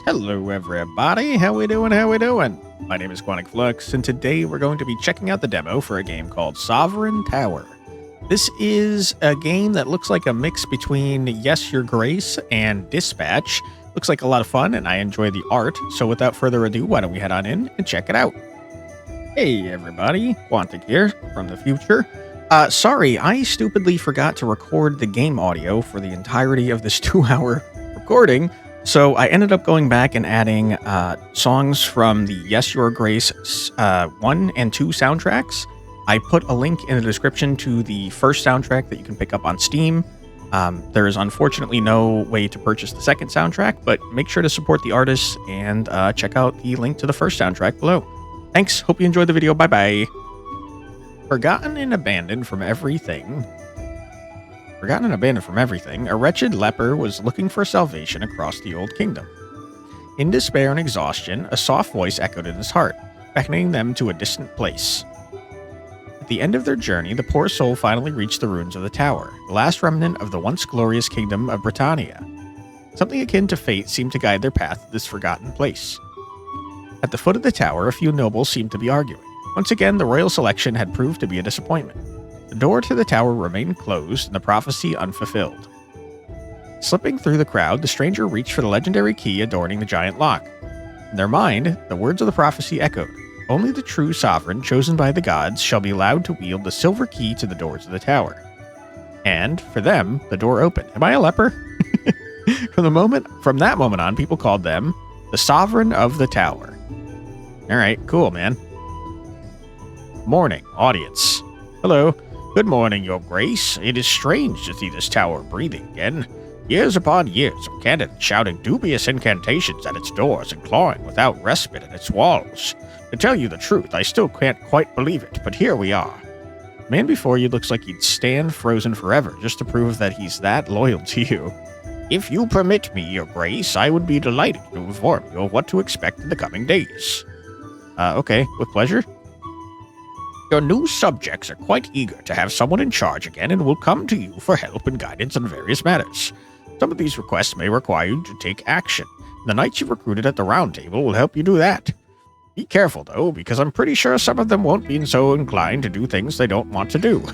Hello everybody, how we doing? My name is Quantic Flux, and today we're going to be checking out the demo for a game called Sovereign Tower. This is a game that looks like a mix between Yes Your Grace and Dispatch. Looks like a lot of fun, and I enjoy the art, so without further ado, why don't we head on in and check it out. Hey everybody, Quantic here from the future. Sorry, I stupidly forgot to record the game audio for the entirety of this 2-hour recording. So I ended up going back and adding songs from the Yes Your Grace 1 and 2 soundtracks. I put a link in the description to the first soundtrack that you can pick up on Steam. There is unfortunately no way to purchase the second soundtrack, but make sure to support the artists and check out the link to the first soundtrack below. Thanks, hope you enjoyed the video, bye-bye. Forgotten and abandoned from everything, a wretched leper was looking for salvation across the old kingdom. In despair and exhaustion, a soft voice echoed in his heart, beckoning them to a distant place. At the end of their journey, the poor soul finally reached the ruins of the tower, the last remnant of the once glorious kingdom of Britannia. Something akin to fate seemed to guide their path to this forgotten place. At the foot of the tower, a few nobles seemed to be arguing. Once again, the royal selection had proved to be a disappointment. The door to the tower remained closed and the prophecy unfulfilled. Slipping through the crowd, the stranger reached for the legendary key adorning the giant lock. In their mind, the words of the prophecy echoed. Only the true sovereign, chosen by the gods, shall be allowed to wield the silver key to the doors of the tower. And, for them, the door opened. Am I a leper? From that moment on, people called them the Sovereign of the Tower. Alright, cool, man. Morning, audience. Hello. Good morning, Your Grace. It is strange to see this tower breathing again. Years upon years of candidates shouting dubious incantations at its doors and clawing without respite at its walls. To tell you the truth, I still can't quite believe it, but here we are. The man before you looks like he'd stand frozen forever just to prove that he's that loyal to you. If you permit me, Your Grace, I would be delighted to inform you of what to expect in the coming days. Okay, with pleasure. Your new subjects are quite eager to have someone in charge again and will come to you for help and guidance on various matters. Some of these requests may require you to take action. The knights you've recruited at the round table will help you do that. Be careful, though, because I'm pretty sure some of them won't be so inclined to do things they don't want to do.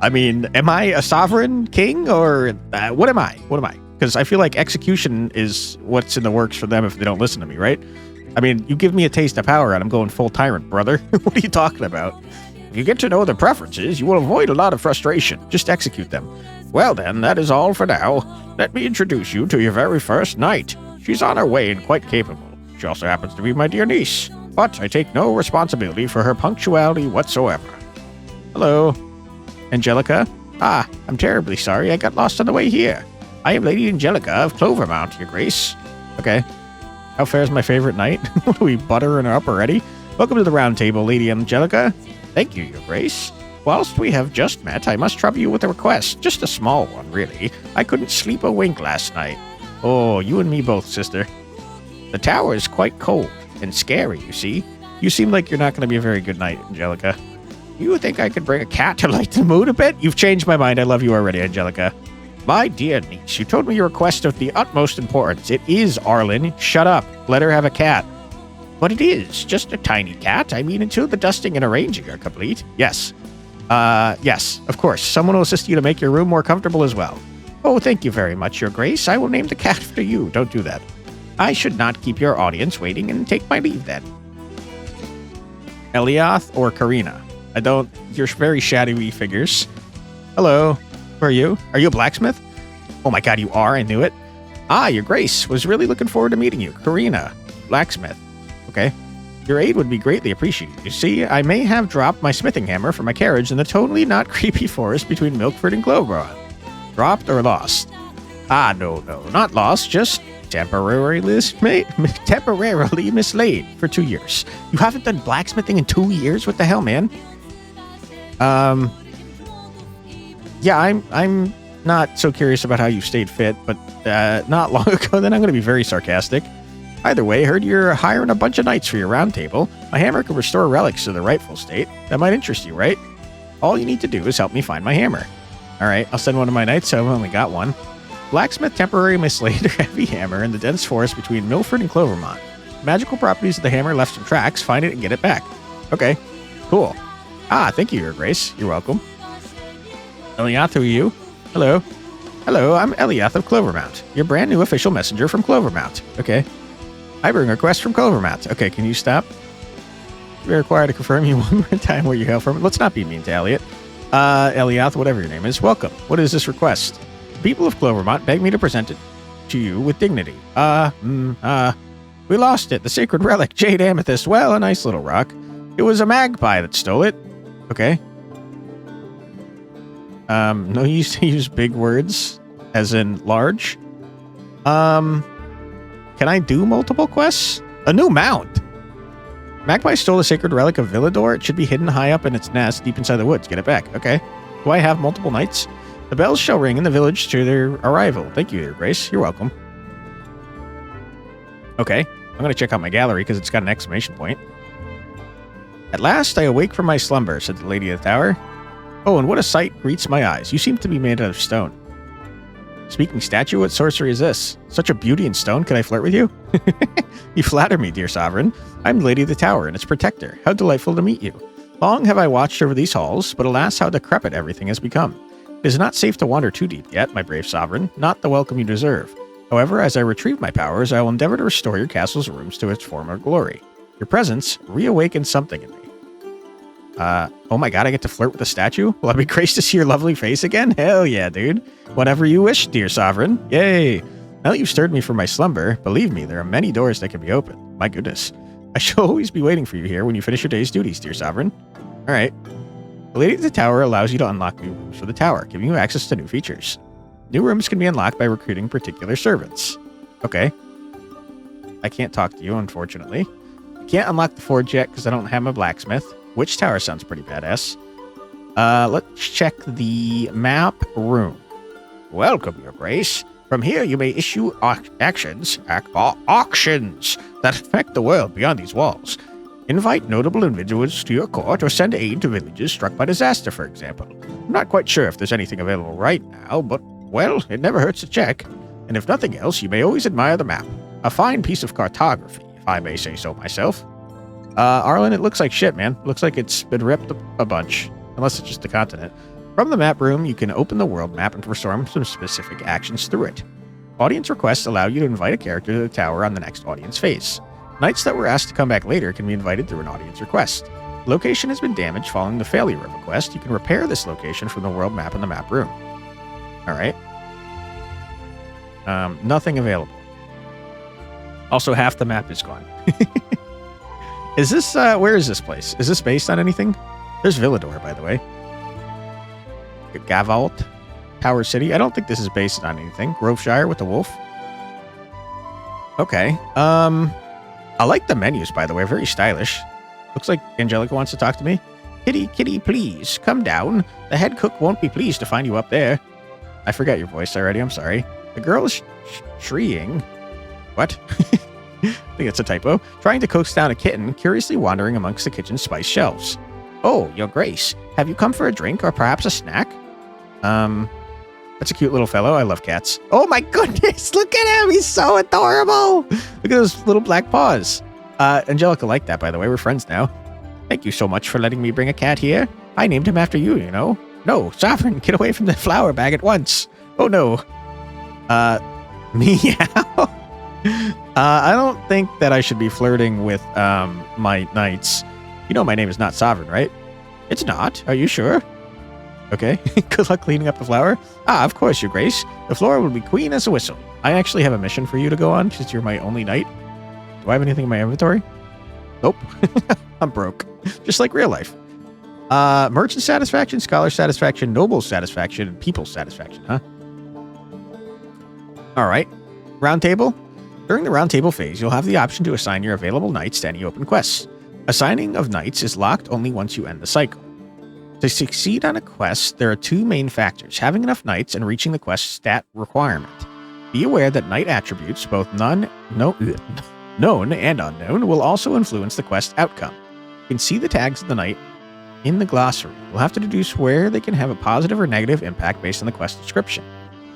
I mean, am I a sovereign king, or what am I? Because I feel like execution is what's in the works for them if they don't listen to me, right? I mean, you give me a taste of power and I'm going full tyrant, brother. What are you talking about? If you get to know their preferences, you will avoid a lot of frustration. Just execute them. Well then, that is all for now. Let me introduce you to your very first knight. She's on her way and quite capable. She also happens to be my dear niece, but I take no responsibility for her punctuality whatsoever. Hello. Angelica? Ah, I'm terribly sorry I got lost on the way here. I am Lady Angelica of Clovermount, Your Grace. Okay. How fares my favorite knight? Are we buttering her up already? Welcome to the round table, Lady Angelica. Thank you, Your Grace. Whilst we have just met, I must trouble you with a request. Just a small one, really. I couldn't sleep a wink last night. Oh, you and me both, sister. The tower is quite cold and scary, you see. You seem like you're not going to be a very good knight, Angelica. You think I could bring a cat to lighten the mood a bit? You've changed my mind. I love you already, Angelica. My dear niece, you told me your request of the utmost importance. It is, Arlen. Shut up. Let her have a cat. But it is just a tiny cat. I mean, until the dusting and arranging are complete. Yes. Yes, of course. Someone will assist you to make your room more comfortable as well. Oh, thank you very much, Your Grace. I will name the cat after you. Don't do that. I should not keep your audience waiting and take my leave then. Elioth or Karina? You're very shadowy figures. Hello. Who are you? Are you a blacksmith? Oh my god, you are? I knew it. Ah, Your Grace. Was really looking forward to meeting you. Karina. Blacksmith. Okay. Your aid would be greatly appreciated. You see, I may have dropped my smithing hammer from my carriage in the totally not creepy forest between Milkford and Glowbron. Dropped or lost? Ah, no, not lost. Just temporarily mislaid for 2 years. You haven't done blacksmithing in 2 years? What the hell, man? Yeah, I'm not so curious about how you stayed fit, but not long ago, then I'm going to be very sarcastic. Either way, heard you're hiring a bunch of knights for your round table. My hammer can restore relics to their rightful state. That might interest you, right? All you need to do is help me find my hammer. Alright, I'll send one of my knights, so I've only got one. Blacksmith temporarily mislaid her heavy hammer in the dense forest between Milford and Clovermont. Magical properties of the hammer left some tracks. Find it and get it back. Okay, cool. Ah, thank you, Your Grace. You're welcome. Eliath, who are you? Hello. Hello, I'm Eliath of Clovermount, your brand new official messenger from Clovermount. Okay. I bring requests from Clovermount. Okay, can you stop? We're required to confirm you one more time where you hail from. Let's not be mean to Elliot. Eliath, whatever your name is, welcome. What is this request? The people of Clovermont beg me to present it to you with dignity. We lost it. The sacred relic, Jade Amethyst. Well, a nice little rock. It was a magpie that stole it. Okay. No use to use big words, as in large. Can I do multiple quests? A new mount. Magpie stole the sacred relic of Villador. It should be hidden high up in its nest, deep inside the woods. Get it back. Okay. Do I have multiple knights? The bells shall ring in the village to their arrival. Thank you, Your Grace. You're welcome. Okay. I'm going to check out my gallery because it's got an exclamation point. At last I awake from my slumber, said the Lady of the Tower. Oh, and what a sight greets my eyes. You seem to be made out of stone. Speaking statue, what sorcery is this? Such a beauty in stone, can I flirt with you? You flatter me, dear sovereign. I'm the Lady of the Tower and its protector. How delightful to meet you. Long have I watched over these halls, but alas, how decrepit everything has become. It is not safe to wander too deep yet, my brave sovereign, not the welcome you deserve. However, as I retrieve my powers, I will endeavor to restore your castle's rooms to its former glory. Your presence reawakens something in me. Oh my god, I get to flirt with the statue? Will I be graced to see your lovely face again? Hell yeah, dude. Whatever you wish, dear sovereign. Yay. Now that you've stirred me from my slumber, believe me, there are many doors that can be opened. My goodness. I shall always be waiting for you here when you finish your day's duties, dear sovereign. Alright. The Lady of the Tower allows you to unlock new rooms for the tower, giving you access to new features. New rooms can be unlocked by recruiting particular servants. Okay. I can't talk to you, unfortunately. I can't unlock the forge yet because I don't have my blacksmith. Which tower sounds pretty badass. Let's check the map room. Welcome, Your Grace. From here, you may issue auctions that affect the world beyond these walls. Invite notable individuals to your court or send aid to villages struck by disaster, for example. I'm not quite sure if there's anything available right now, but, well, it never hurts to check. And if nothing else, you may always admire the map. A fine piece of cartography, if I may say so myself. Arlen, it looks like shit, man. Looks like it's been ripped a bunch. Unless it's just a continent. From the map room, you can open the world map and perform some specific actions through it. Audience requests allow you to invite a character to the tower on the next audience phase. Knights that were asked to come back later can be invited through an audience request. The location has been damaged following the failure of a quest. You can repair this location from the world map in the map room. Alright. Nothing available. Also, half the map is gone. Is this, where is this place? Is this based on anything? There's Villador, by the way. Gavalt, Tower City. I don't think this is based on anything. Groveshire with the wolf. Okay. I like the menus, by the way. Very stylish. Looks like Angelica wants to talk to me. Kitty, kitty, please, come down. The head cook won't be pleased to find you up there. I forgot your voice already. I'm sorry. The girl is shrieing. What? I think it's a typo. Trying to coax down a kitten, curiously wandering amongst the kitchen's spice shelves. Oh, Your Grace, have you come for a drink or perhaps a snack? That's a cute little fellow. I love cats. Oh my goodness, look at him. He's so adorable. Look at those little black paws. Angelica liked that, by the way. We're friends now. Thank you so much for letting me bring a cat here. I named him after you, you know. No, Sovereign, get away from the flower bag at once. Oh no. Meow. I don't think that I should be flirting with my knights. You know my name is not Sovereign, right? It's not. Are you sure? Okay. Good luck cleaning up the flower. Ah, of course, Your Grace. The floor will be clean as a whistle. I actually have a mission for you to go on since you're my only knight. Do I have anything in my inventory? Nope. I'm broke. Just like real life. Merchant satisfaction, scholar satisfaction, noble satisfaction, and people satisfaction, huh? All right. Round table. During the round table phase, you'll have the option to assign your available knights to any open quests. Assigning of knights is locked only once you end the cycle. To succeed on a quest, there are two main factors, having enough knights and reaching the quest stat requirement. Be aware that knight attributes, both known and unknown, will also influence the quest outcome. You can see the tags of the knight in the glossary. You'll have to deduce where they can have a positive or negative impact based on the quest description.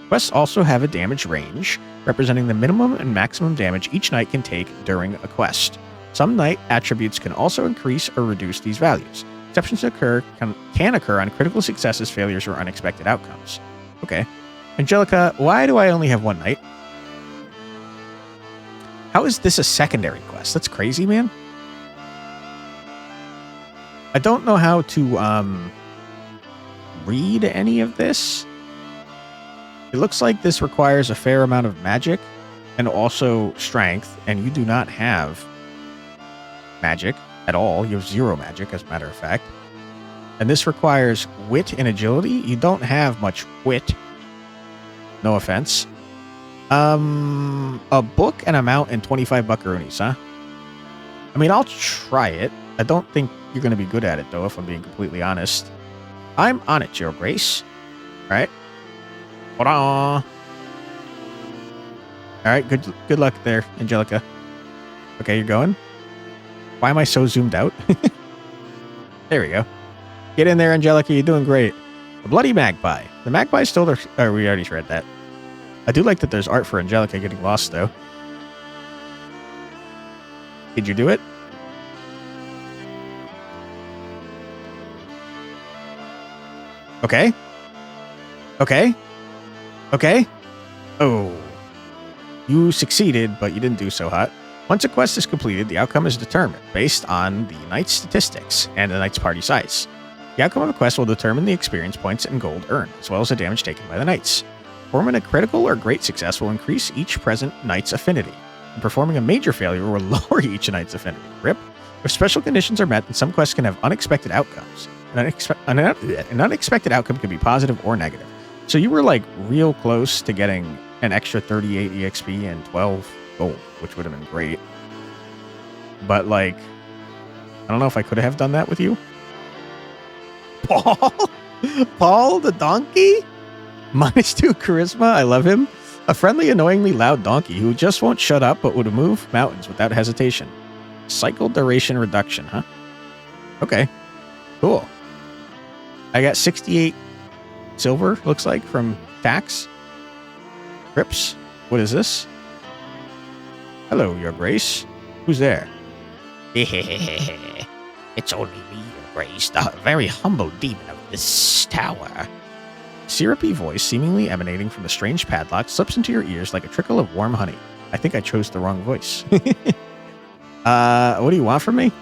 Quests also have a damage range, representing the minimum and maximum damage each knight can take during a quest. Some knight attributes can also increase or reduce these values. Exceptions can occur on critical successes, failures, or unexpected outcomes. Okay. Angelica, why do I only have one knight? How is this a secondary quest? That's crazy, man. I don't know how to read any of this. It looks like this requires a fair amount of magic and also strength, and you do not have magic at all. You have 0 magic, as a matter of fact. And this requires wit and agility. You don't have much wit. No offense. A book and a mount and 25 buckaroonies, huh? I mean, I'll try it. I don't think you're going to be good at it, though, if I'm being completely honest. I'm on it, Your Grace. All right. Hold on. All right, good luck there, Angelica. Okay, you're going? Why am I so zoomed out? There we go. Get in there, Angelica. You're doing great. A bloody magpie. The magpie stole their... Oh, we already read that. I do like that there's art for Angelica getting lost, though. Did you do it? Okay. Okay. Okay. Oh. You succeeded, but you didn't do so hot. Once a quest is completed, the outcome is determined based on the knight's statistics and the knight's party size. The outcome of a quest will determine the experience points and gold earned, as well as the damage taken by the knights. Performing a critical or great success will increase each present knight's affinity, and performing a major failure will lower each knight's affinity. RIP. If special conditions are met, then some quests can have unexpected outcomes. An unexpected outcome can be positive or negative. So you were like real close to getting an extra 38 EXP and 12 gold, which would have been great. But like, I don't know if I could have done that with you. Paul? Paul the donkey? -2 charisma. I love him. A friendly, annoyingly loud donkey who just won't shut up but would move mountains without hesitation. Cycle duration reduction, huh? Okay. Cool. I got 68 silver, looks like, from tax. Crips. What is this? Hello, Your Grace. Who's there? It's only me, Your Grace, the very humble demon of this tower. Syrupy voice, seemingly emanating from the strange padlock, slips into your ears like a trickle of warm honey. I think I chose the wrong voice. What do you want from me?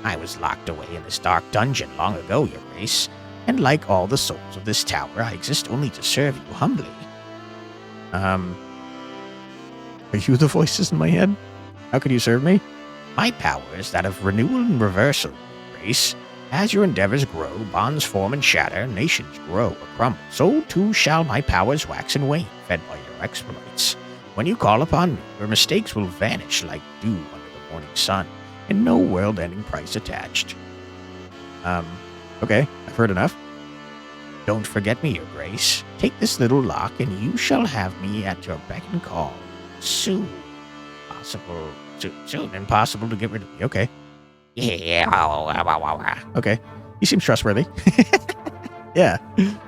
I was locked away in this dark dungeon long ago, Your Grace, and like all the souls of this tower, I exist only to serve you humbly. Are you the voices in my head? How could you serve me? My power is that of renewal and reversal, Your Grace. As your endeavors grow, bonds form and shatter, nations grow or crumble. So too shall my powers wax and wane, fed by your exploits. When you call upon me, your mistakes will vanish like dew under the morning sun, and no world-ending price attached. Okay, I've heard enough. Don't forget me, Your Grace. Take this little lock, and you shall have me at your beck and call. Soon. Soon impossible to get rid of me. Okay. Yeah. Okay. He seems trustworthy. Yeah.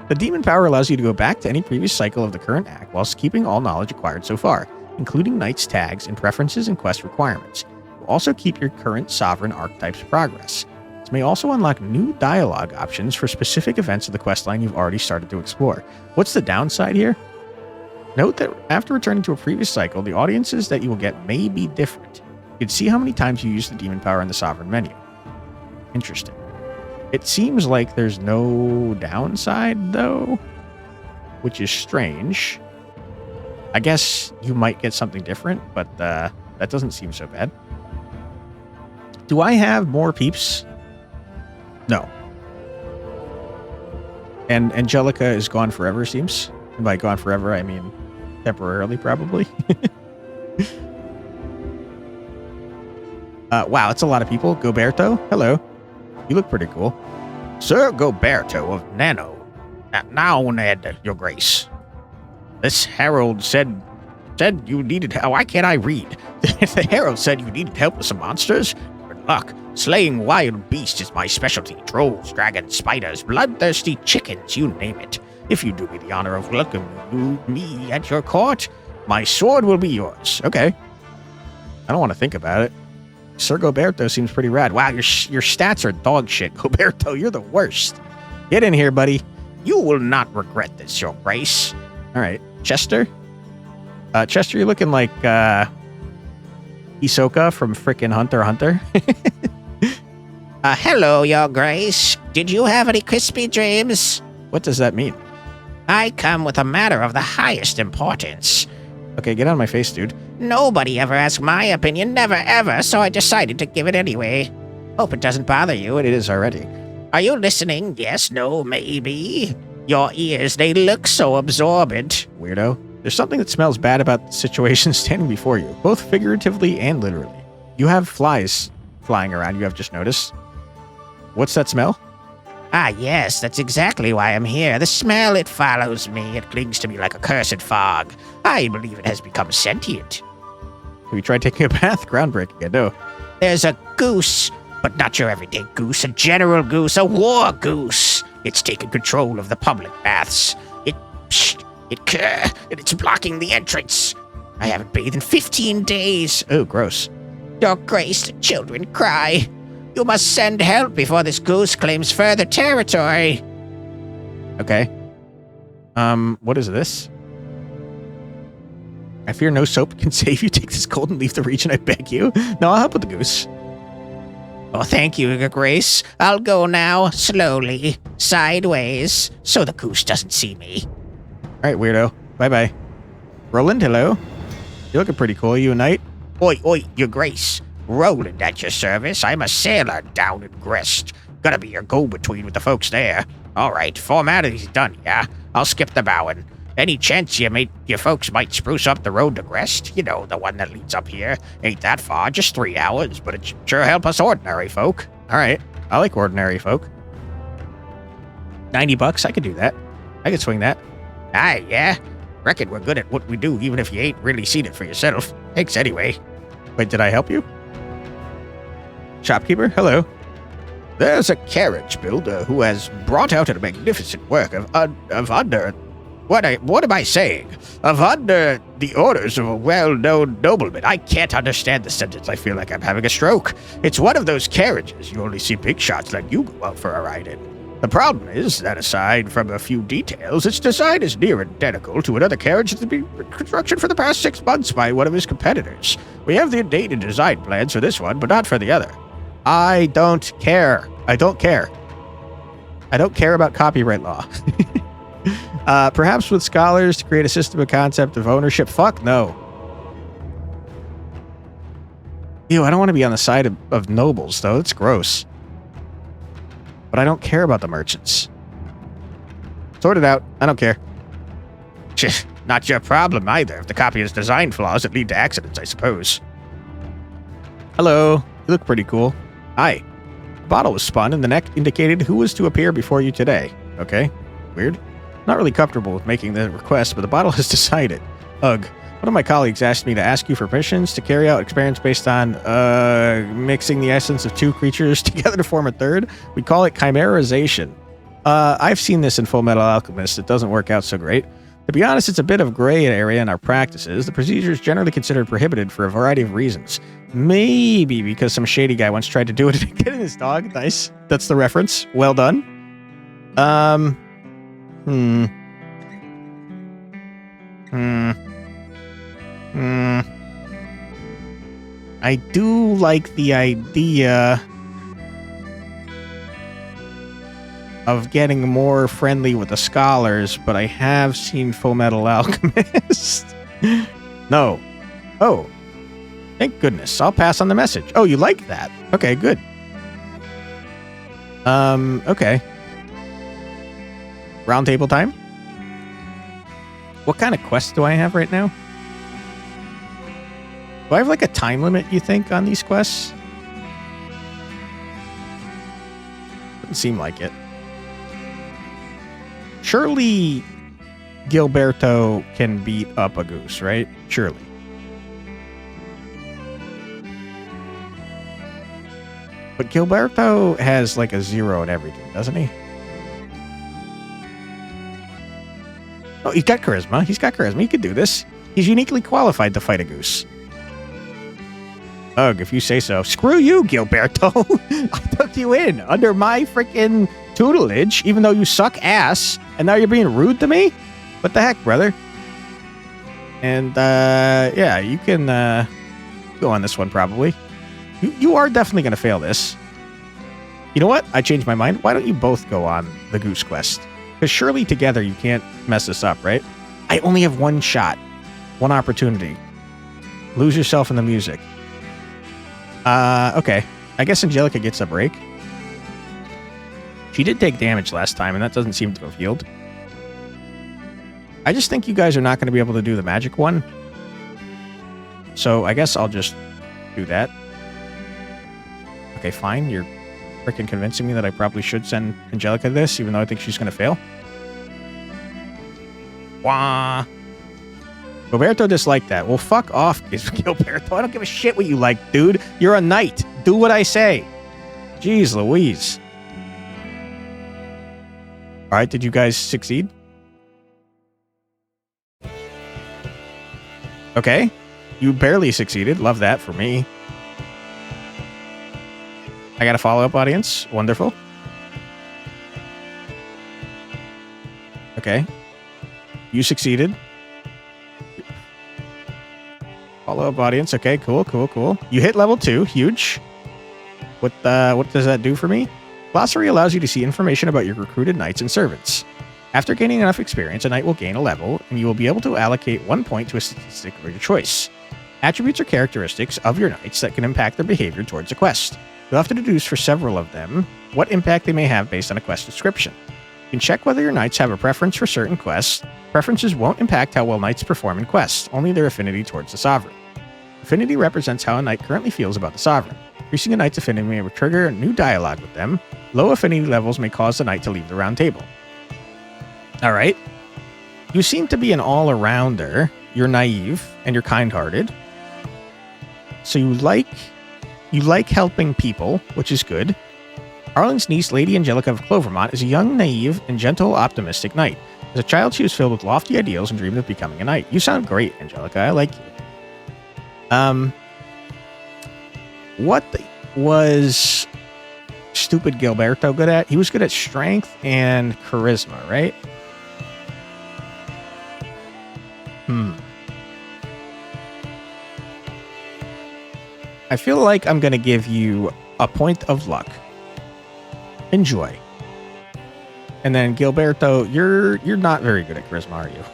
The demon power allows you to go back to any previous cycle of the current act whilst keeping all knowledge acquired so far, including knight's tags and preferences and quest requirements. You'll also keep your current sovereign archetype's progress. This may also unlock new dialogue options for specific events of the questline you've already started to explore. What's the downside here? Note that after returning to a previous cycle, the audiences that you will get may be different. You can see how many times you use the demon power in the sovereign menu. Interesting. It seems like there's no downside, though, which is strange. I guess you might get something different, but that doesn't seem so bad. Do I have more peeps? No. And Angelica is gone forever, seems. And by gone forever, I mean temporarily, probably. Wow, that's a lot of people. Goberto, hello. You look pretty cool. Sir Goberto of Nano. Now, Ned, Your Grace. This herald said you needed help. Why can't I read? The herald said you needed help with some monsters. Good luck. Slaying wild beasts is my specialty. Trolls, dragons, spiders, bloodthirsty chickens, you name it. If you do me the honor of welcoming me at your court, my sword will be yours. Okay. I don't want to think about it. Sir Goberto seems pretty rad. Wow, your stats are dog shit, Goberto. You're the worst. Get in here, buddy. You will not regret this, Your Grace. All right. Chester? Chester, you're looking like Hisoka from frickin' Hunter x Hunter. Hello, Your Grace. Did you have any crispy dreams? What does that mean? I come with a matter of the highest importance. Okay, get out of my face, dude. Nobody ever asked my opinion, never ever, so I decided to give it anyway. Hope it doesn't bother you. It is already. Are you listening? Yes, no, maybe? Your ears, they look so absorbent. Weirdo. There's something that smells bad about the situation standing before you, both figuratively and literally. You have flies flying around, you have just noticed. What's that smell? Ah, yes, that's exactly why I'm here. The smell, it follows me. It clings to me like a cursed fog. I believe it has become sentient. Have you tried taking a bath? Groundbreaking, I know. There's a goose, but not your everyday goose, a general goose, a war goose. It's taken control of the public baths. It's blocking the entrance. I haven't bathed in 15 days. Oh, gross. Your Grace, the children cry. You must send help before this goose claims further territory. Okay. What is this? I fear no soap can save you. Take this cold and leave the region, I beg you. No, I'll help with the goose. Oh, thank you, Your Grace. I'll go now, slowly, sideways, so the goose doesn't see me. All right, weirdo. Bye-bye. Roland, hello. You're looking pretty cool. You a knight? Oi, Your Grace. Roland at your service. I'm a sailor down in Grest. Gonna be your go-between with the folks there. All right, formality's done, yeah? I'll skip the bowing. Any chance your folks might spruce up the road to Grest? You know, the one that leads up here. Ain't that far, just 3 hours, but it sure help us ordinary folk. All right, I like ordinary folk. $90, I could do that. I could swing that. Aye, yeah? Reckon we're good at what we do, even if you ain't really seen it for yourself. Thanks anyway. Wait, did I help you? Shopkeeper, hello. There's a carriage builder who has brought out a magnificent work of under... What am I saying? Of under the orders of a well-known nobleman. I can't understand the sentence. I feel like I'm having a stroke. It's one of those carriages you only see big shots like you go out for a ride in. The problem is that aside from a few details, its design is near identical to another carriage that's been in construction for the past 6 months by one of his competitors. We have the dated design plans for this one, but not for the other. I don't care. I don't care. I don't care about copyright law. Perhaps with scholars to create a system of concept of ownership. Fuck no. Ew, I don't want to be on the side of nobles, though. It's gross. But I don't care about the merchants. Sort it out. I don't care. Not your problem either. If the copy has design flaws that lead to accidents, I suppose. Hello. You look pretty cool. Hi. The bottle was spun and the neck indicated who was to appear before you today. Okay. Weird. Not really comfortable with making the request, but the bottle has decided. Ugh. One of my colleagues asked me to ask you for permissions to carry out experiments based on mixing the essence of 2 creatures together to form a third. We call it chimerization. I've seen this in Full Metal Alchemist. It doesn't work out so great. To be honest, it's a bit of gray area in our practices. The procedure is generally considered prohibited for a variety of reasons. Maybe because some shady guy once tried to do it and get in his dog. Nice. That's the reference. Well done. I do like the idea of getting more friendly with the scholars, but I have seen Full Metal Alchemist. No. Oh. Thank goodness. I'll pass on the message. Oh, you like that? Okay, good. Okay. Round table time? What kind of quest do I have right now? Do I have like a time limit, you think, on these quests? Doesn't seem like it. Surely Gilberto can beat up a goose, right? Surely. But Gilberto has like a 0 and everything, doesn't he? Oh, he's got charisma. He's got charisma. He could do this. He's uniquely qualified to fight a goose. Ugh, if you say so. Screw you, Gilberto. I took you in under my freaking tutelage, even though you suck ass, and now you're being rude to me? What the heck, brother? And, yeah, you can, go on this one, probably. You are definitely going to fail this. You know what? I changed my mind. Why don't you both go on the goose quest? Because surely together you can't mess this up, right? I only have one shot. One opportunity. Lose yourself in the music. Okay. I guess Angelica gets a break. She did take damage last time, and that doesn't seem to have healed. I just think you guys are not going to be able to do the magic one. So I guess I'll just do that. Okay, fine. You're freaking convincing me that I probably should send Angelica this, even though I think she's going to fail. Wah. Gilberto disliked that. Well, fuck off, Gilberto. I don't give a shit what you like, dude. You're a knight. Do what I say. Jeez Louise. All right, did you guys succeed? Okay. You barely succeeded. Love that for me. I got a follow-up audience. Wonderful. Okay. You succeeded. Follow-up audience. Okay, cool. You hit level 2. Huge. What does that do for me? Glossary allows you to see information about your recruited knights and servants. After gaining enough experience, a knight will gain a level, and you will be able to allocate 1 point to a statistic of your choice. Attributes are characteristics of your knights that can impact their behavior towards a quest. You'll have to deduce for several of them what impact they may have based on a quest description. You can check whether your knights have a preference for certain quests. Preferences won't impact how well knights perform in quests, only their affinity towards the sovereign. Affinity represents how a knight currently feels about the sovereign. Increasing a knight's affinity may trigger a new dialogue with them. Low affinity levels may cause the knight to leave the round table. Alright. You seem to be an all-arounder. You're naive, and you're kind-hearted. So you like helping people, which is good. Arlen's niece, Lady Angelica of Clovermont, is a young, naive, and gentle, optimistic knight. As a child, she was filled with lofty ideals and dreamed of becoming a knight. You sound great, Angelica. I like you. What was stupid Gilberto good at? He was good at strength and charisma, right? I feel like I'm going to give you a point of luck. Enjoy. And then Gilberto, you're not very good at charisma, are you?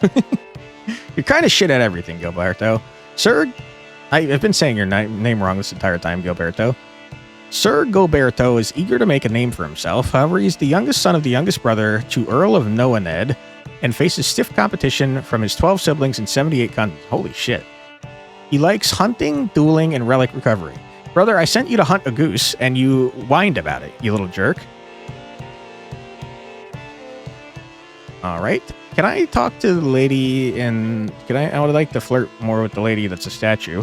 You're kind of shit at everything, Gilberto. Sir, I've been saying your name wrong this entire time, Gilberto. Sir Gilberto is eager to make a name for himself. However, he's the youngest son of the youngest brother to Earl of Noaned and faces stiff competition from his 12 siblings and 78 cousins. Holy shit. He likes hunting, dueling, and relic recovery. Brother, I sent you to hunt a goose, and you whined about it, you little jerk. All right. Can I talk to the lady and I would like to flirt more with the lady that's a statue.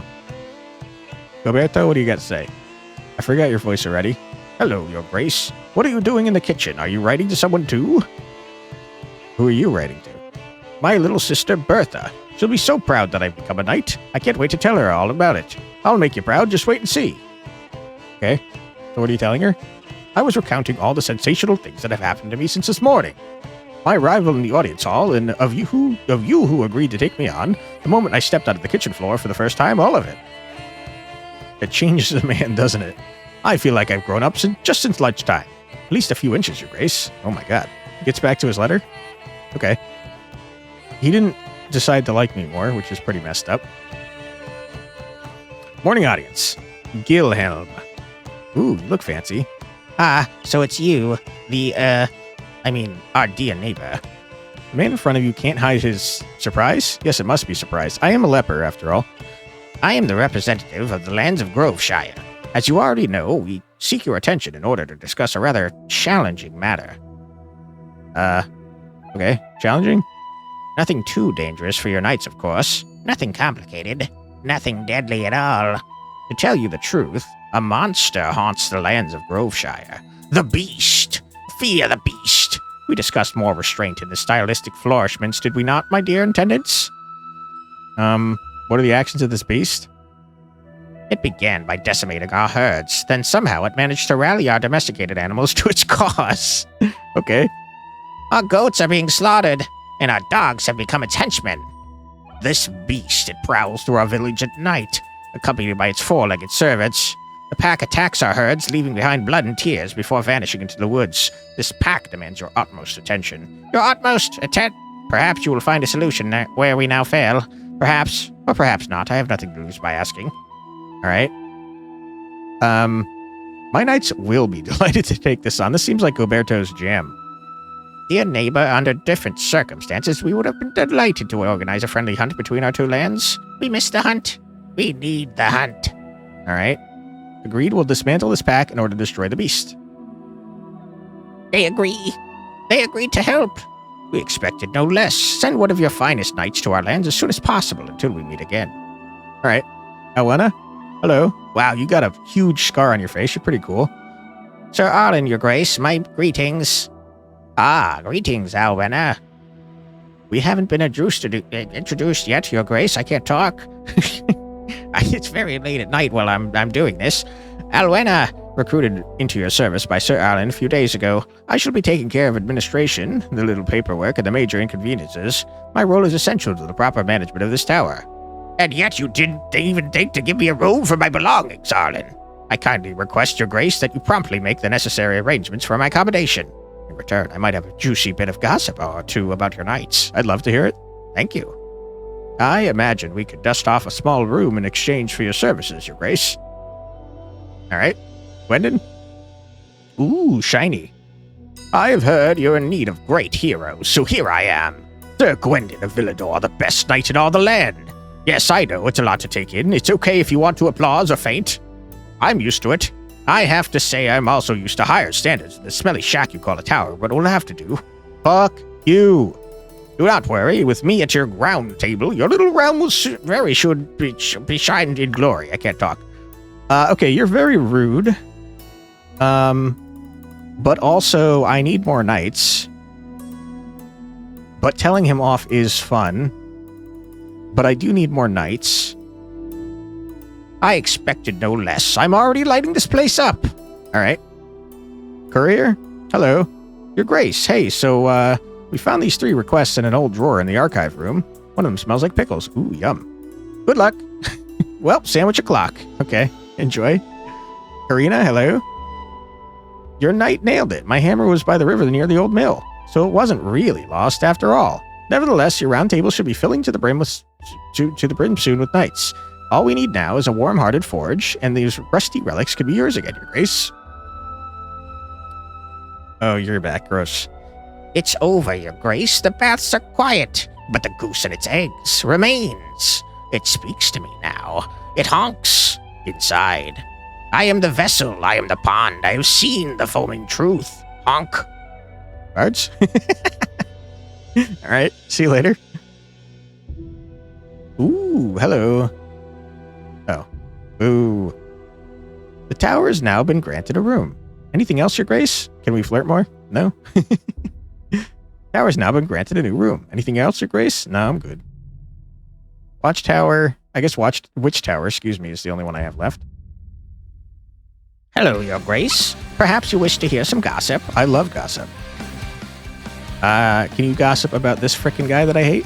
Gilberto, what do you got to say? I forgot your voice already. Hello, Your Grace. What are you doing in the kitchen? Are you writing to someone too? Who are you writing to? My little sister, Bertha. She'll be so proud that I've become a knight. I can't wait to tell her all about it. I'll make you proud. Just wait and see. Okay. So what are you telling her? I was recounting all the sensational things that have happened to me since this morning. My arrival in the audience hall, and of you who agreed to take me on, the moment I stepped out of the kitchen floor for the first time, all of it. It changes a man, doesn't it? I feel like I've grown up just since lunchtime. At least a few inches, Your Grace. Oh my god. He gets back to his letter? Okay. He didn't decide to like me more, which is pretty messed up. Morning audience. Gilhelm. Ooh, you look fancy. Ah, so it's you, our dear neighbor. The man in front of you can't hide his surprise? Yes, it must be surprise. I am a leper, after all. I am the representative of the lands of Groveshire. As you already know, we seek your attention in order to discuss a rather challenging matter. Okay. Challenging? Nothing too dangerous for your knights, of course. Nothing complicated. Nothing deadly at all. To tell you the truth, a monster haunts the lands of Groveshire. The Beast. Fear the Beast. We discussed more restraint in the stylistic flourishments, did we not, my dear attendants? What are the actions of this beast? It began by decimating our herds, then somehow it managed to rally our domesticated animals to its cause. Okay. Our goats are being slaughtered, and our dogs have become its henchmen. This beast, it prowls through our village at night, accompanied by its four-legged servants. The pack attacks our herds, leaving behind blood and tears before vanishing into the woods. This pack demands your utmost attention. Your utmost Perhaps you will find a solution where we now fail. Perhaps, or perhaps not. I have nothing to lose by asking. All right. My knights will be delighted to take this on. This seems like Goberto's jam. Dear neighbor, under different circumstances, we would have been delighted to organize a friendly hunt between our two lands. We missed the hunt. We need the hunt. All right. Agreed, we'll dismantle this pack in order to destroy the beast. They agree. They agreed to help. We expected no less. Send one of your finest knights to our lands as soon as possible until we meet again. All right. Alwena? Hello. Wow, you got a huge scar on your face. You're pretty cool. Sir Arlen, your grace, my greetings. Ah, greetings, Alwena. We haven't been introduced yet, your grace. I can't talk. It's very late at night while I'm doing this. Alwena, recruited into your service by Sir Arlen a few days ago. I shall be taking care of administration, the little paperwork, and the major inconveniences. My role is essential to the proper management of this tower. And yet you didn't even think to give me a room for my belongings, Arlen. I kindly request, your grace, that you promptly make the necessary arrangements for my accommodation. In return, I might have a juicy bit of gossip or two about your knights. I'd love to hear it. Thank you. I imagine we could dust off a small room in exchange for your services, your grace. All right. Gwendon? Ooh, shiny. I have heard you're in need of great heroes, so here I am. Sir Gwendon of Villador, the best knight in all the land. Yes, I know, it's a lot to take in. It's okay if you want to applause or faint. I'm used to it. I have to say I'm also used to higher standards in the smelly shack you call a tower, but it'll have to do. Fuck you. Do not worry, with me at your round table, your little realm will should be shined in glory. I can't talk. Okay, you're very rude. But also, I need more knights. But telling him off is fun. But I do need more knights. I expected no less. I'm already lighting this place up. All right. Courier? Hello. Your Grace. Hey, so, we found these 3 requests in an old drawer in the archive room. One of them smells like pickles. Ooh, yum. Good luck. Well, sandwich o'clock. Okay, enjoy. Karina, hello. Your knight nailed it. My hammer was by the river near the old mill, so it wasn't really lost after all. Nevertheless, your round table should be filling to the brim soon with knights. All we need now is a warm-hearted forge, and these rusty relics could be yours again, your grace. Oh, you're back. Gross. It's over, your grace. The baths are quiet, but the goose and its eggs remains. It speaks to me now. It honks inside. I am the vessel. I am the pond. I have seen the foaming truth. Honk. Cards? All right. See you later. Ooh, hello. Oh. Ooh. The tower has now been granted a room. Anything else, your grace? Can we flirt more? No? Tower's now been granted a new room. Anything else, your grace? No, I'm good. Watchtower. I guess Witch Tower, excuse me, is the only one I have left. Hello, your grace. Perhaps you wish to hear some gossip. I love gossip. Can you gossip about this frickin' guy that I hate?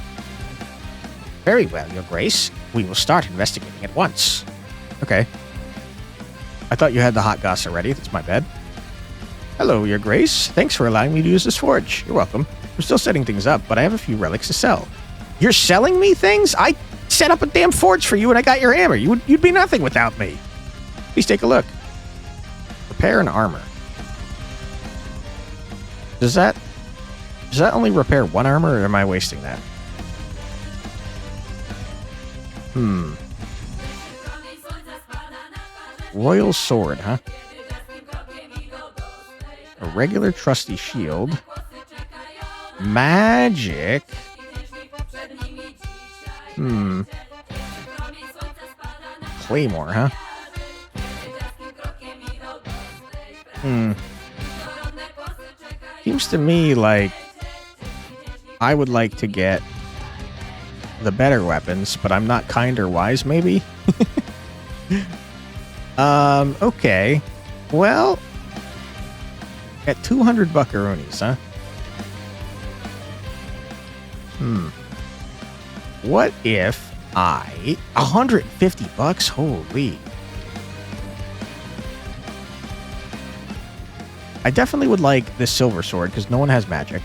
Very well, your grace. We will start investigating at once. Okay. I thought you had the hot goss already. That's my bad. Hello, your grace. Thanks for allowing me to use this forge. You're welcome. I'm still setting things up, but I have a few relics to sell. You're selling me things? I set up a damn forge for you and I got your hammer. You'd be nothing without me. Please take a look. Repair and armor. Does that only repair one armor, or am I wasting that? Royal sword, huh? A regular trusty shield. Magic. Claymore, huh? Seems to me like I would like to get the better weapons, but I'm not kind or wise, maybe? Okay. Well, at 200 buckaroonies, huh? What if 150 bucks? Holy. I definitely would like this silver sword because no one has magic.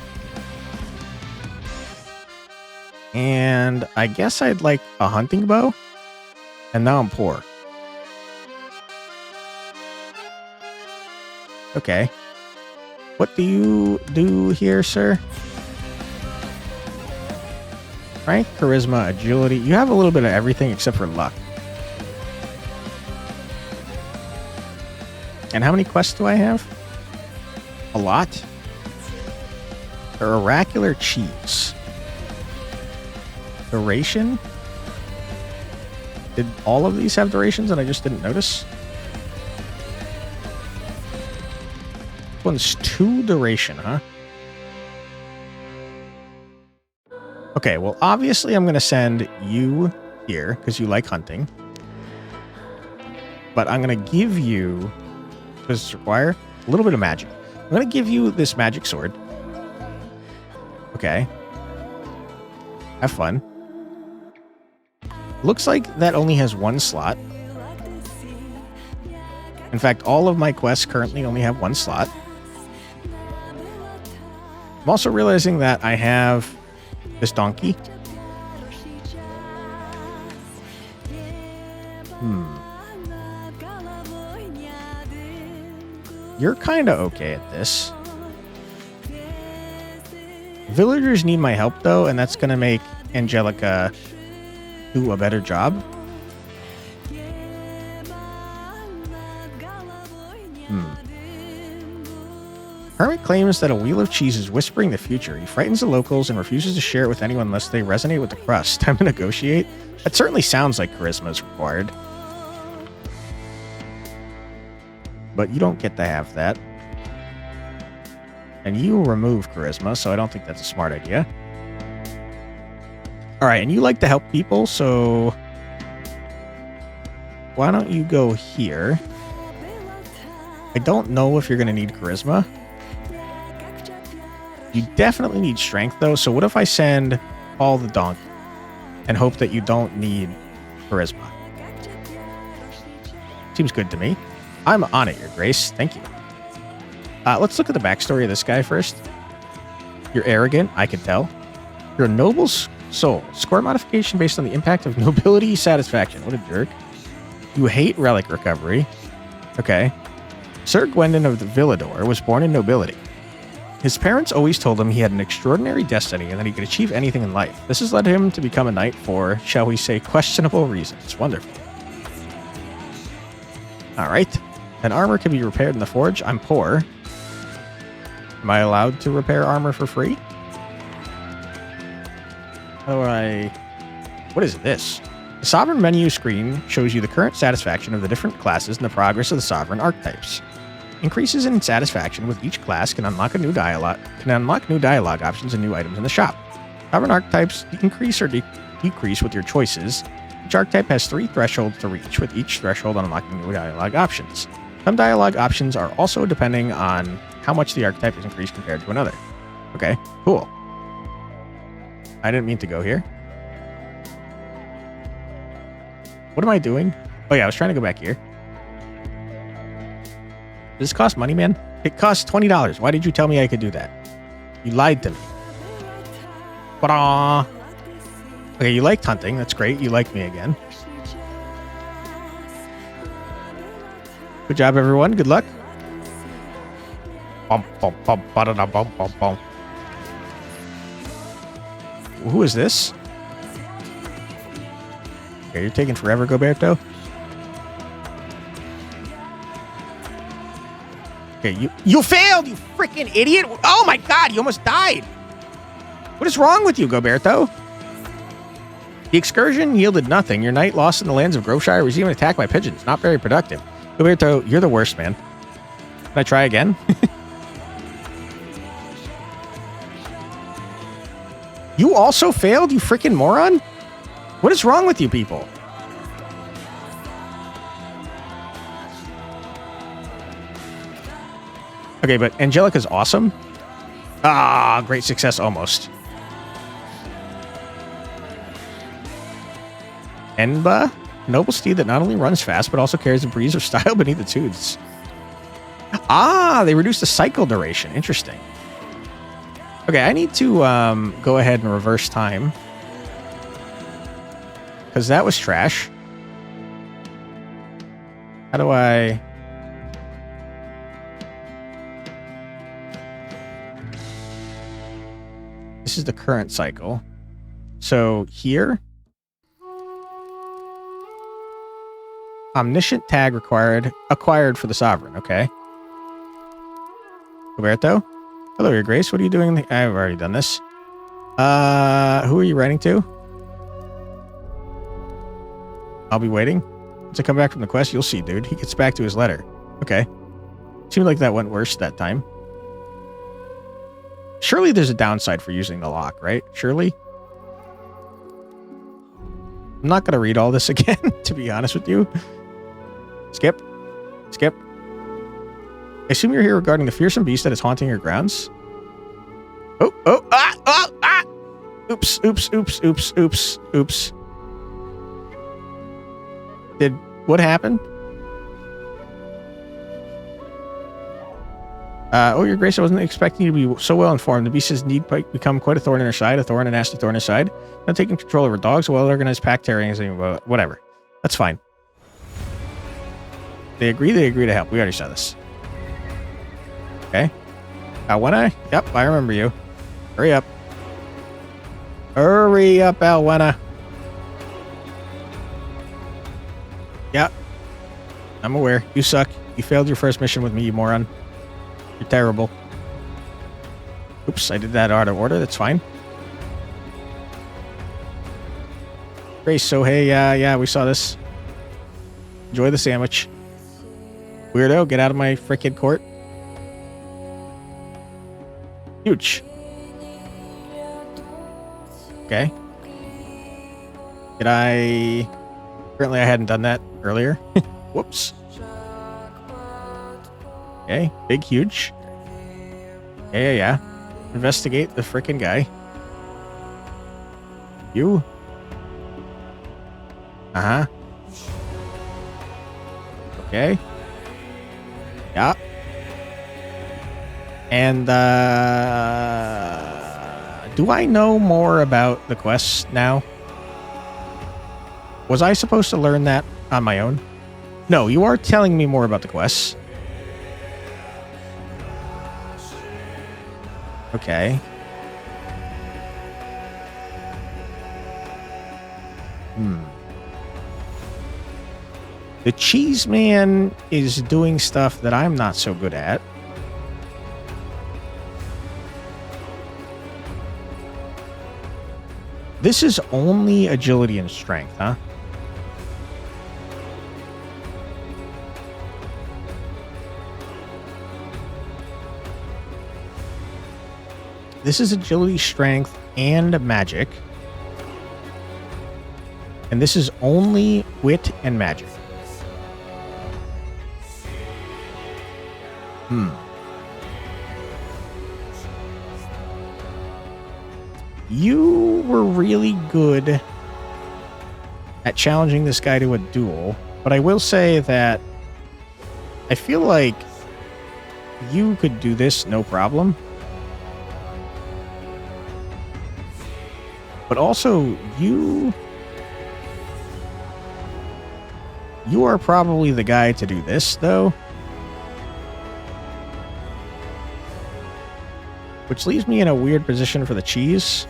And I guess I'd like a hunting bow. And now I'm poor. Okay. What do you do here, sir? Strength, charisma, agility. You have a little bit of everything except for luck. And how many quests do I have? A lot. The oracular cheese. Duration? Did all of these have durations and I just didn't notice? This one's 2 duration, huh? Okay, well, obviously I'm going to send you here because you like hunting. But I'm going to give you, what does this require? A little bit of magic. I'm going to give you this magic sword. Okay. Have fun. Looks like that only has 1 slot. In fact, all of my quests currently only have 1 slot. I'm also realizing that I have this donkey. You're kind of okay at this. Villagers need my help, though, and that's going to make Angelica do a better job. Hermit claims that a wheel of cheese is whispering the future. He frightens the locals and refuses to share it with anyone unless they resonate with the crust. Time to negotiate? That certainly sounds like charisma is required. But you don't get to have that. And you remove charisma, so I don't think that's a smart idea. Alright, and you like to help people, so why don't you go here? I don't know if you're going to need charisma. You definitely need strength, though, so what if I send Paul the donkey and hope that you don't need charisma? Seems good to me. I'm on it, Your Grace. Thank you. Let's look at the backstory of this guy first. You're arrogant, I can tell. You're a noble soul. Score modification based on the impact of nobility satisfaction. What a jerk. You hate relic recovery. Okay. Sir Gwendon of the Villador was born in nobility. His parents always told him he had an extraordinary destiny and that he could achieve anything in life. This has led him to become a knight for, shall we say, questionable reasons. Wonderful. Alright. An armor can be repaired in the forge. I'm poor. Am I allowed to repair armor for free? How do I... What is this? The Sovereign menu screen shows you the current satisfaction of the different classes and the progress of the Sovereign archetypes. Increases in satisfaction with each class can unlock new dialogue options and new items in the shop. Sovereign archetypes increase or decrease with your choices. Each archetype has 3 thresholds to reach, with each threshold unlocking new dialogue options. Some dialogue options are also depending on how much the archetype is increased compared to another. Okay, cool. I didn't mean to go here. What am I doing? Oh yeah, I was trying to go back here. Does this cost money, man? It costs $20. Why did you tell me I could do that? You lied to me. Ta-da! Okay, you liked hunting. That's great. You like me again. Good job, everyone. Good luck. Bum, bum, bum, ba-da-da, bum, bum, bum. Who is this? Okay, you're taking forever, Goberto. Okay, you failed, you freaking idiot! Oh my god, you almost died! What is wrong with you, Goberto? The excursion yielded nothing. Your knight lost in the lands of Groveshire was even attacked by pigeons. Not very productive. Goberto, you're the worst, man. Can I try again? You also failed, you freaking moron? What is wrong with you people? Okay, but Angelica's awesome. Ah, great success almost. Enba, noble steed that not only runs fast, but also carries a breeze of style beneath its hooves. Ah, they reduced the cycle duration. Interesting. Okay, I need to go ahead and reverse time. Because that was trash. How do I... This is the current cycle. So here... Omniscient tag acquired for the sovereign. Okay. Roberto? Hello, Your Grace. What are you doing? I've already done this. Who are you writing to? I'll be waiting. Once I come back from the quest, you'll see, dude. He gets back to his letter. Okay. Seemed like that went worse that time. Surely there's a downside for using the lock, right? Surely? I'm not going to read all this again, to be honest with you. Skip. Skip. I assume you're here regarding the fearsome beast that is haunting your grounds. Oops, oops, oops, oops, oops, oops. What happened? Oh, Your Grace, I wasn't expecting you to be so well informed. The beast has indeed become quite a thorn in her side, a nasty thorn in her side. Not taking control over dogs, well-organized pack tearing, whatever. That's fine. They agree to help. We already saw this. Okay. Alwena? Yep, I remember you. Hurry up. Hurry up, Alwena. Yep. I'm aware. You suck. You failed your first mission with me, you moron. You're terrible. Oops, I did that out of order. That's fine. Grace, so hey, yeah, we saw this. Enjoy the sandwich. Weirdo, get out of my frickin' court. Huge. Okay. Did I... Apparently I hadn't done that earlier. Whoops. Okay, big, huge. Yeah. Investigate the frickin' guy. You. Uh-huh. Okay. Yeah. And, do I know more about the quests now? Was I supposed to learn that on my own? No, you are telling me more about the quests. Okay. The cheese man is doing stuff that I'm not so good at. This is only agility and strength, huh? This is agility, strength, and magic. And this is only wit and magic. You were really good at challenging this guy to a duel, but I will say that I feel like you could do this no problem. But also, you are probably the guy to do this, though. Which leaves me in a weird position for the cheese.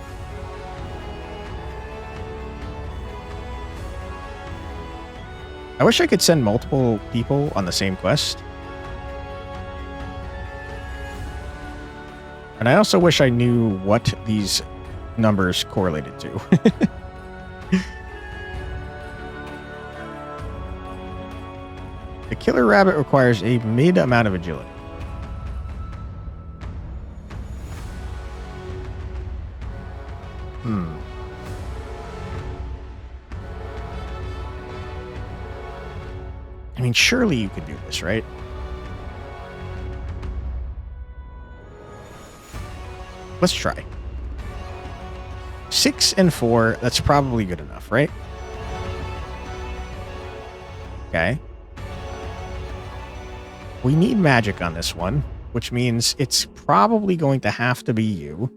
I wish I could send multiple people on the same quest. And I also wish I knew what these numbers correlated to. The killer rabbit requires a mid amount of agility. surely you could do this, right? Let's try. 6 and 4, that's probably good enough, right? Okay. We need magic on this one, which means it's probably going to have to be you.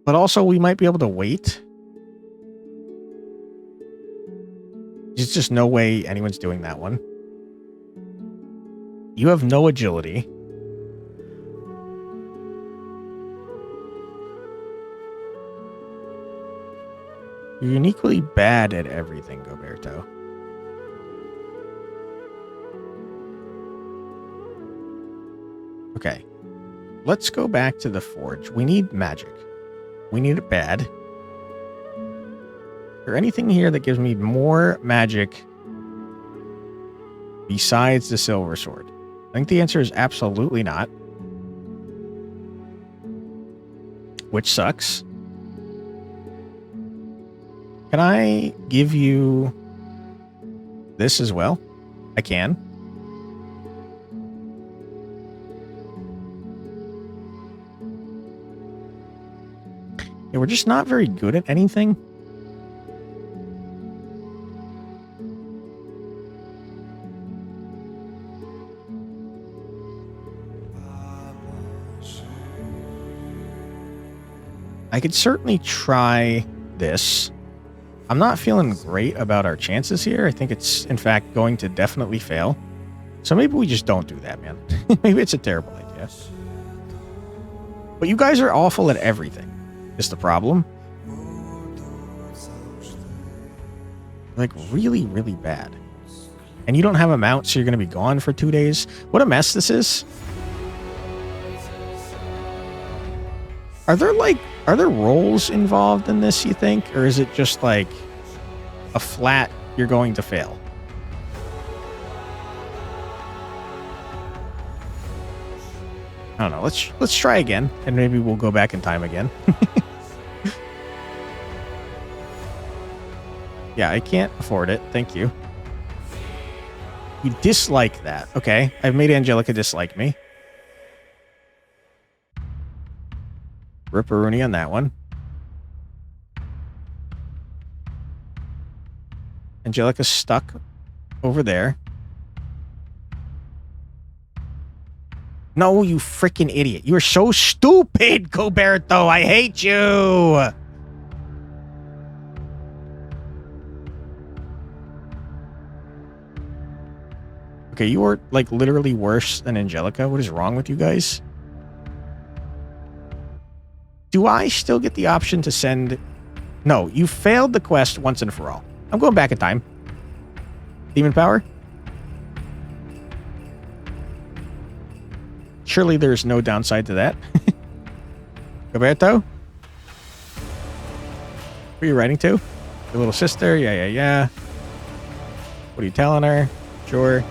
But also, we might be able to wait. There's just no way anyone's doing that one. You have no agility. You're uniquely bad at everything, Goberto. Okay. Let's go back to the forge. We need magic. We need it bad. Is there anything here that gives me more magic besides the silver sword? I think the answer is absolutely not. Which sucks. Can I give you this as well? I can. Yeah, we're just not very good at anything. I could certainly try this. I'm not feeling great about our chances here. I think it's, in fact, going to definitely fail. So maybe we just don't do that, man. Maybe it's a terrible idea. But you guys are awful at everything, is the problem. Like, really, really bad. And you don't have a mount, so you're going to be gone for 2 days. What a mess this is. Are there rolls involved in this, you think? Or is it just like a flat, you're going to fail? I don't know. Let's try again, and maybe we'll go back in time again. Yeah, I can't afford it. Thank you. You dislike that. Okay, I've made Angelica dislike me. Ripperoonie on that one. Angelica's stuck over there. No, you freaking idiot. You are so stupid, Goberto. I hate you. Okay, you are like literally worse than Angelica. What is wrong with you guys? Do I still get the option to send... No, you failed the quest once and for all. I'm going back in time. Demon power? Surely there's no downside to that. Roberto? Who are you writing to? Your little sister? Yeah. What are you telling her? Sure.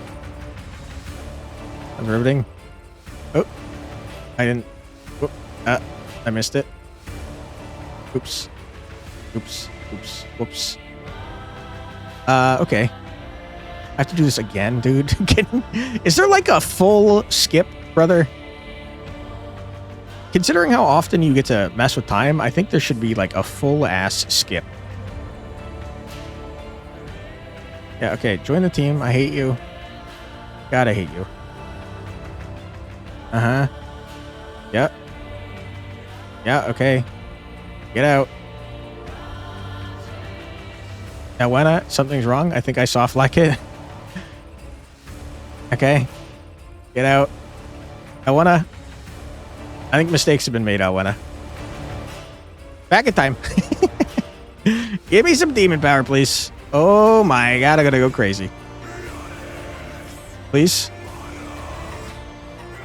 I'm riveting. Oh. I didn't... Whoop. I missed it. Oops. Whoops. Okay. I have to do this again, dude. Is there like a full skip, brother? Considering how often you get to mess with time, I think there should be like a full-ass skip. Yeah, okay. Join the team. I hate you. God, I hate you. Uh-huh. Yep. Yeah, okay. Get out. Now, Wenna, something's wrong. I think I soft like it. Okay. Get out. Awana. I think mistakes have been made, Awana. Back in time. Give me some demon power, please. Oh my god, I gotta go crazy. Please.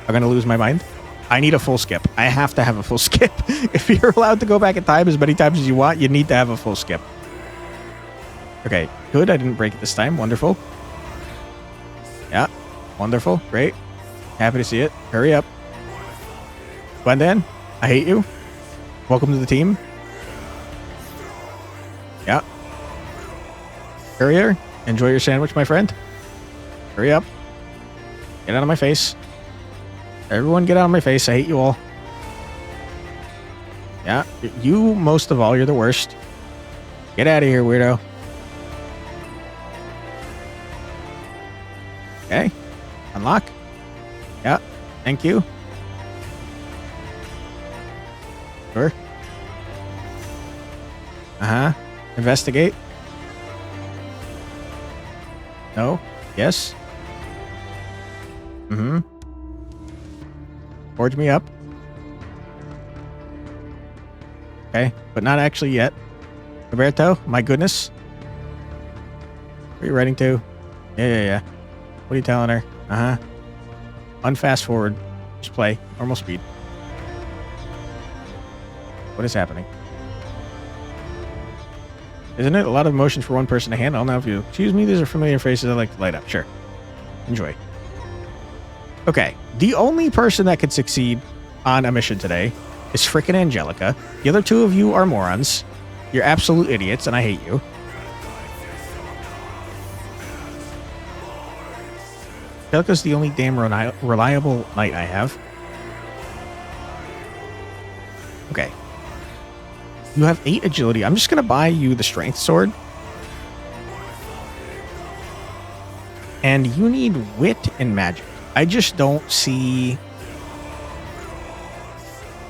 I'm gonna lose my mind. I need a full skip. I have to have a full skip. If you're allowed to go back in time as many times as you want, you need to have a full skip. Okay, good. I didn't break it this time. Wonderful. Yeah, wonderful. Great. Happy to see it. Hurry up. Gwendan, I hate you. Welcome to the team. Yeah. Courier, enjoy your sandwich, my friend. Hurry up. Get out of my face. Everyone get out of my face. I hate you all. Yeah, you most of all. You're the worst. Get out of here, weirdo. Okay. Unlock. Yeah. Thank you. Sure. Uh-huh. Investigate. No. Yes. Mm-hmm. Forge me up. Okay, but not actually yet. Roberto, my goodness. Where are you writing to? Yeah. What are you telling her? Uh-huh. Unfast forward. Just play. Normal speed. What is happening? Isn't it a lot of emotions for one person to handle? Now, if you excuse me, these are familiar faces I like to light up. Sure. Enjoy. Okay. The only person that could succeed on a mission today is frickin' Angelica. The other two of you are morons. You're absolute idiots, and I hate you. Angelica's the only damn reliable knight I have. Okay. You have 8 agility. I'm just going to buy you the strength sword. And you need wit and magic. I just don't see...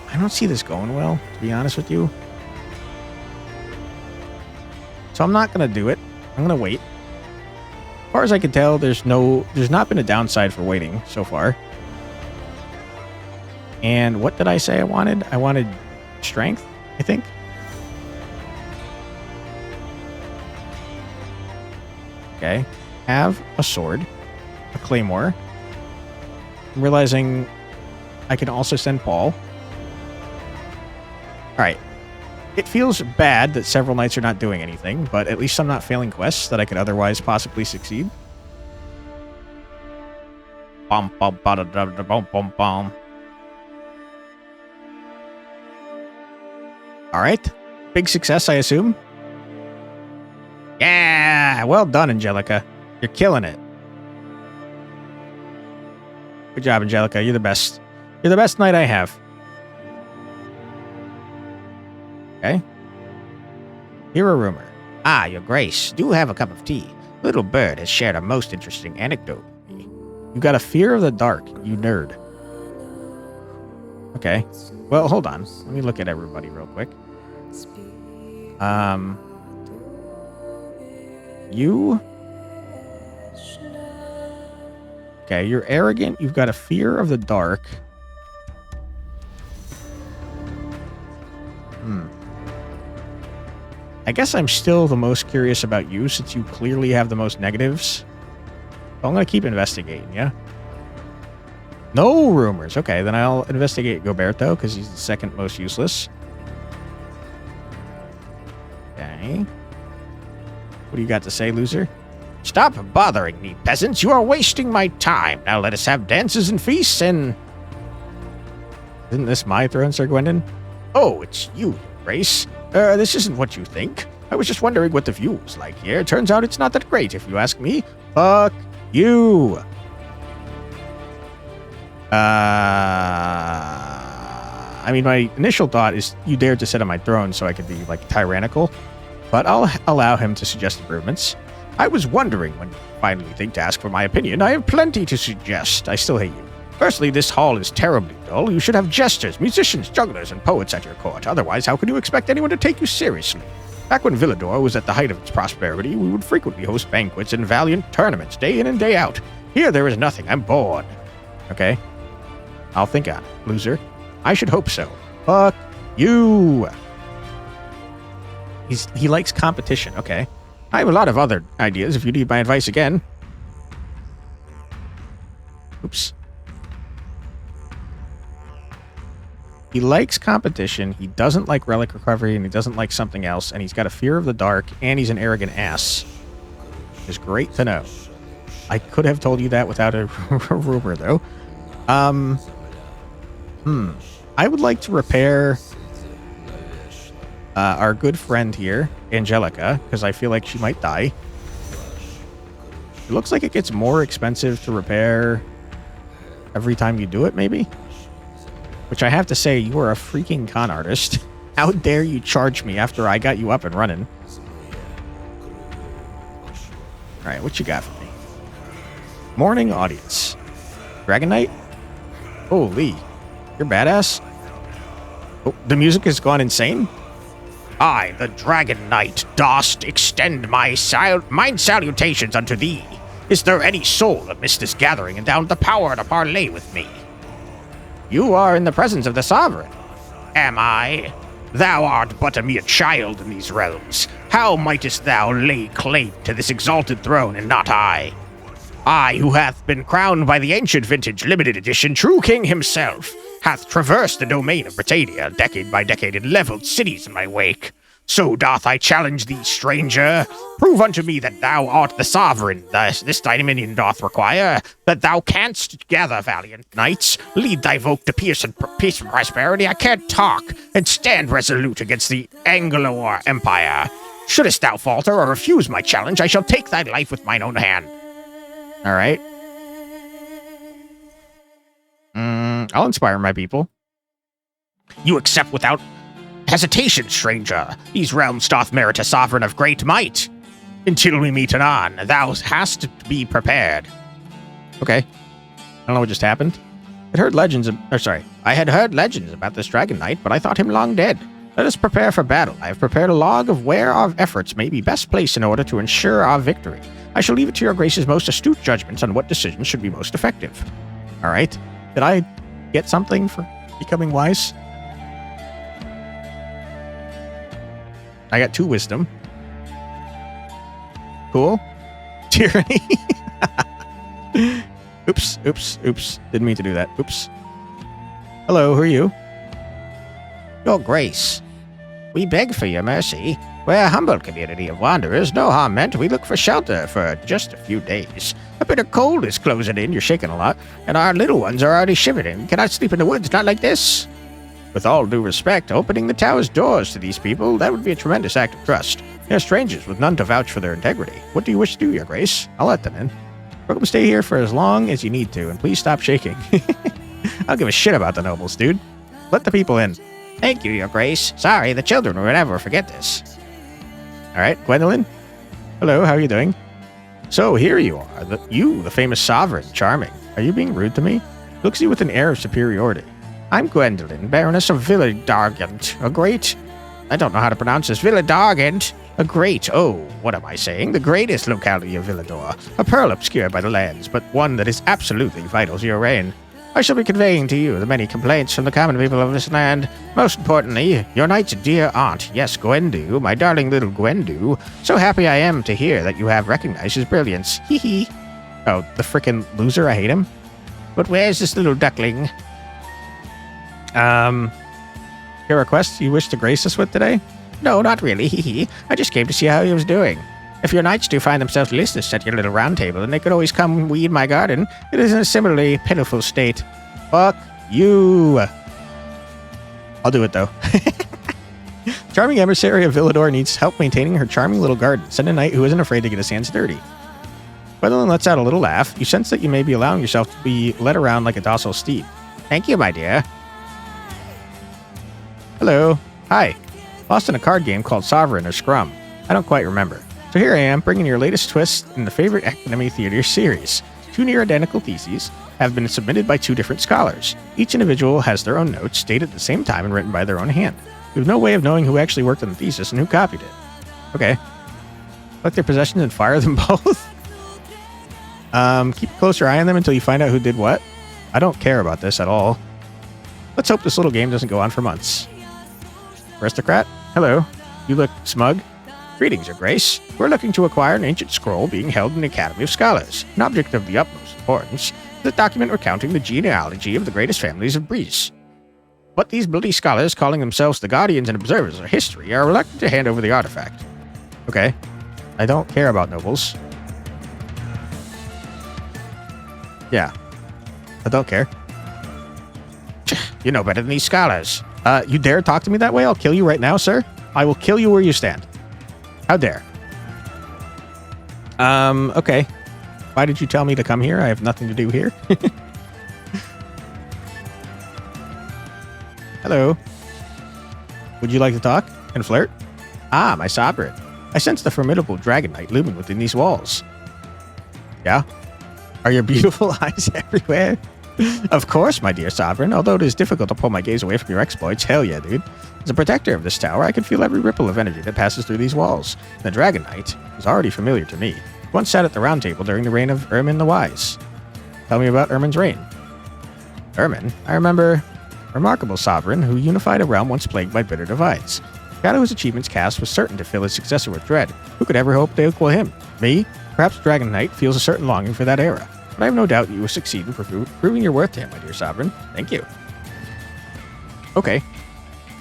I don't see this going well, to be honest with you. So I'm not going to do it. I'm going to wait. As far as I can tell, there's not been a downside for waiting so far. And what did I say I wanted? I wanted strength, I think. Okay. Have a sword, a claymore. I'm realizing I can also send Paul. Alright. It feels bad that several knights are not doing anything, but at least I'm not failing quests that I could otherwise possibly succeed. Bum, bum, bum, bum, bum. Alright. Big success, I assume. Yeah! Well done, Angelica. You're killing it. Good job, Angelica. You're the best. You're the best knight I have. Okay. Hear a rumor. Ah, your grace, do have a cup of tea. Little bird has shared a most interesting anecdote with me. You got a fear of the dark, you nerd. Okay. Well, hold on. Let me look at everybody real quick. You... Okay, you're arrogant. You've got a fear of the dark. I guess I'm still the most curious about you since you clearly have the most negatives. So I'm going to keep investigating, yeah? No rumors. Okay, then I'll investigate Goberto because he's the second most useless. Okay. What do you got to say, loser? Stop bothering me, peasants. You are wasting my time. Now let us have dances and feasts and... Isn't this my throne, Sir Gwendon? Oh, it's you, Your Grace. This isn't what you think. I was just wondering what the view was like here. Turns out it's not that great, if you ask me. Fuck you. I mean, my initial thought is you dared to sit on my throne so I could be, like, tyrannical. But I'll allow him to suggest improvements. I was wondering when you finally think to ask for my opinion. I have plenty to suggest. I still hate you. Firstly, this hall is terribly dull. You should have jesters, musicians, jugglers, and poets at your court. Otherwise, how could you expect anyone to take you seriously? Back when Villador was at the height of its prosperity, we would frequently host banquets and valiant tournaments, day in and day out. Here, there is nothing. I'm bored. Okay. I'll think on it, loser. I should hope so. Fuck you. He likes competition. Okay. I have a lot of other ideas if you need my advice again. Oops. He likes competition, he doesn't like relic recovery, and he doesn't like something else, and he's got a fear of the dark, and he's an arrogant ass. It's great to know. I could have told you that without a rumor, though. I would like to repair our good friend here, Angelica, because I feel like she might die. It looks like it gets more expensive to repair every time you do it, maybe? Which I have to say, you are a freaking con artist. How dare you charge me after I got you up and running? Alright, what you got for me? Morning audience. Dragon Knight? Holy. You're badass? Oh, the music has gone insane? I, the Dragon Knight, dost extend my salutations unto thee. Is there any soul amidst this gathering endowed the power to parley with me? You are in the presence of the sovereign. Am I? Thou art but a mere child in these realms. How mightest thou lay claim to this exalted throne and not I? I, who hath been crowned by the ancient vintage limited edition true king himself, hath traversed the domain of Britannia decade by decade and leveled cities in my wake. So doth I challenge thee, stranger. Prove unto me that thou art the sovereign, this thy dominion doth require, that thou canst gather valiant knights, lead thy folk to peace and prosperity. I can't talk, and stand resolute against the Anglo Empire. Shouldest thou falter or refuse my challenge, I shall take thy life with mine own hand. All right. I'll inspire my people. You accept without hesitation, stranger. These realms doth merit a sovereign of great might. Until we meet anon, thou hast to be prepared. Okay. I don't know what just happened. I had heard legends about this Dragon Knight, but I thought him long dead. Let us prepare for battle. I have prepared a log of where our efforts may be best placed in order to ensure our victory. I shall leave it to your grace's most astute judgments on what decisions should be most effective. All right. Did I get something for becoming wise? I got 2 wisdom. Cool. Tyranny. Oops. Didn't mean to do that. Oops. Hello, who are you? Your grace, we beg for your mercy. We're a humble community of wanderers, no harm meant. We look for shelter for just a few days. A bit of cold is closing in, you're shaking a lot, and our little ones are already shivering. Cannot sleep in the woods, not like this. With all due respect, opening the tower's doors to these people, that would be a tremendous act of trust. They're strangers with none to vouch for their integrity. What do you wish to do, your grace? I'll let them in. Welcome, stay here for as long as you need to, and please stop shaking. I don't give a shit about the nobles, dude. Let the people in. Thank you, your grace. Sorry, the children will never forget this. All right, Gwendolyn. Hello, how are you doing? So here you are, the famous sovereign, Charming. Are you being rude to me? Looks at you with an air of superiority. I'm Gwendolyn, Baroness of Villadargent, I don't know how to pronounce this, what am I saying? The greatest locality of Villador, a pearl obscured by the lands, but one that is absolutely vital to your reign. I shall be conveying to you the many complaints from the common people of this land. Most importantly, your knight's dear aunt, yes, Gwendu, my darling little Gwendu. So happy I am to hear that you have recognized his brilliance. Hee hee. Oh, the frickin' loser, I hate him. But where's this little duckling? Your request you wish to grace us with today? No, not really, hee hee. I just came to see how he was doing. If your knights do find themselves listless at your little round table, then they could always come weed my garden. It is in a similarly pitiful state. Fuck you. I'll do it, though. Charming emissary of Villador needs help maintaining her charming little garden. Send a knight who isn't afraid to get his hands dirty. Gwendolyn lets out a little laugh. You sense that you may be allowing yourself to be led around like a docile steed. Thank you, my dear. Hello. Hi. Lost in a card game called Sovereign or Scrum. I don't quite remember. So here I am, bringing your latest twist in the favorite Academy Theater series. 2 near-identical theses have been submitted by 2 different scholars. Each individual has their own notes, dated at the same time and written by their own hand. We have no way of knowing who actually worked on the thesis and who copied it. Okay. Collect their possessions and fire them both? Keep a closer eye on them until you find out who did what. I don't care about this at all. Let's hope this little game doesn't go on for months. Aristocrat? Hello. You look smug. Greetings, Your Grace. We're looking to acquire an ancient scroll being held in the Academy of Scholars. An object of the utmost importance is a document recounting the genealogy of the greatest families of Greece. But these bloody scholars, calling themselves the guardians and observers of history, are reluctant to hand over the artifact. Okay. I don't care about nobles. Yeah. I don't care. You know better than these scholars. You dare talk to me that way? I'll kill you right now, sir. I will kill you where you stand. How dare. Okay. Why did you tell me to come here? I have nothing to do here. Hello. Would you like to talk and flirt? Ah, my sovereign. I sense the formidable dragon knight looming within these walls. Yeah? Are your beautiful eyes everywhere? Of course, my dear sovereign. Although it is difficult to pull my gaze away from your exploits, hell yeah, dude. As a protector of this tower, I can feel every ripple of energy that passes through these walls. The dragon knight is already familiar to me. He once sat at the round table during the reign of Ermin the Wise. Tell me about Ermin's reign. Ermin? I remember a remarkable sovereign who unified a realm once plagued by bitter divides. Shadow whose achievements cast was certain to fill his successor with dread. Who could ever hope to equal him? Me? Perhaps Dragon Knight feels a certain longing for that era. But I have no doubt that you will succeed in proving your worth to him, my dear sovereign. Thank you. Okay.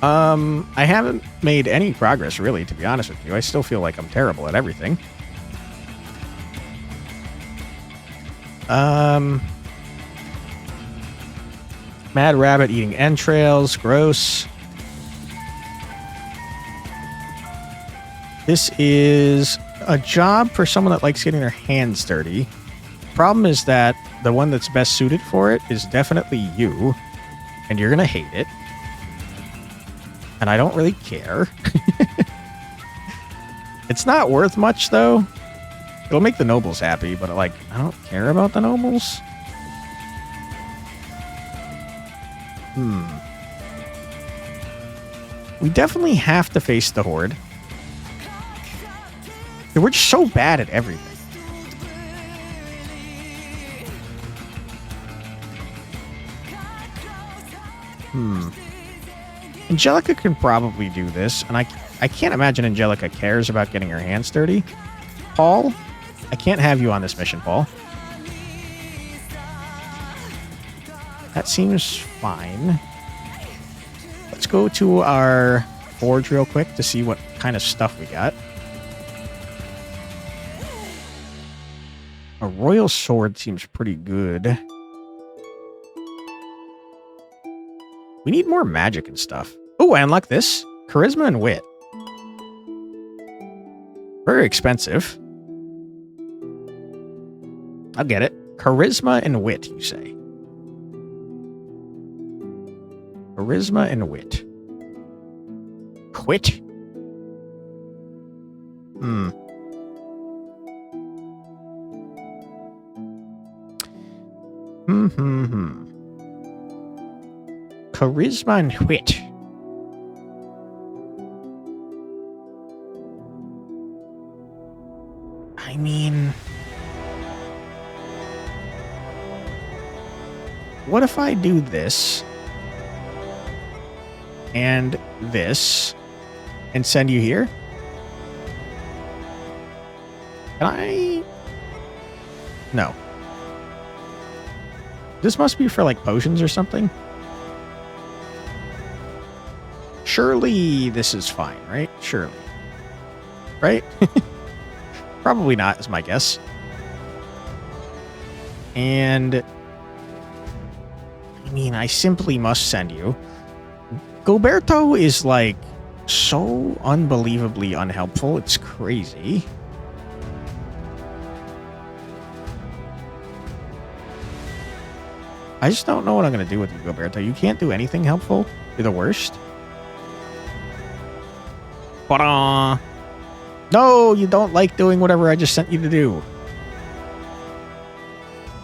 I haven't made any progress, really, to be honest with you. I still feel like I'm terrible at everything. Mad rabbit eating entrails. Gross. This is a job for someone that likes getting their hands dirty. Problem is that the one that's best suited for it is definitely you, and you're gonna hate it. And I don't really care. It's not worth much, though. It'll make the nobles happy, but like, I don't care about the nobles. We definitely have to face the Horde. We're just so bad at everything. Angelica can probably do this, and I can't imagine Angelica cares about getting her hands dirty. Paul, I can't have you on this mission, Paul. That seems fine. Let's go to our forge real quick to see what kind of stuff we got. A royal sword seems pretty good. We need more magic and stuff. Oh, I unlocked this. Charisma and wit. Very expensive. I'll get it. Charisma and wit, you say. Charisma and wit. Quit? Charisma and wit. I mean, what if I do this and this and send you here? Can I? No. This must be for like potions or something. Surely this is fine, right? Surely. Right? Probably not, is my guess. And I mean, I simply must send you. Gilberto is like so unbelievably unhelpful. It's crazy. I just don't know what I'm going to do with you, Gilberto. You can't do anything helpful. You're the worst. No, you don't like doing whatever I just sent you to do.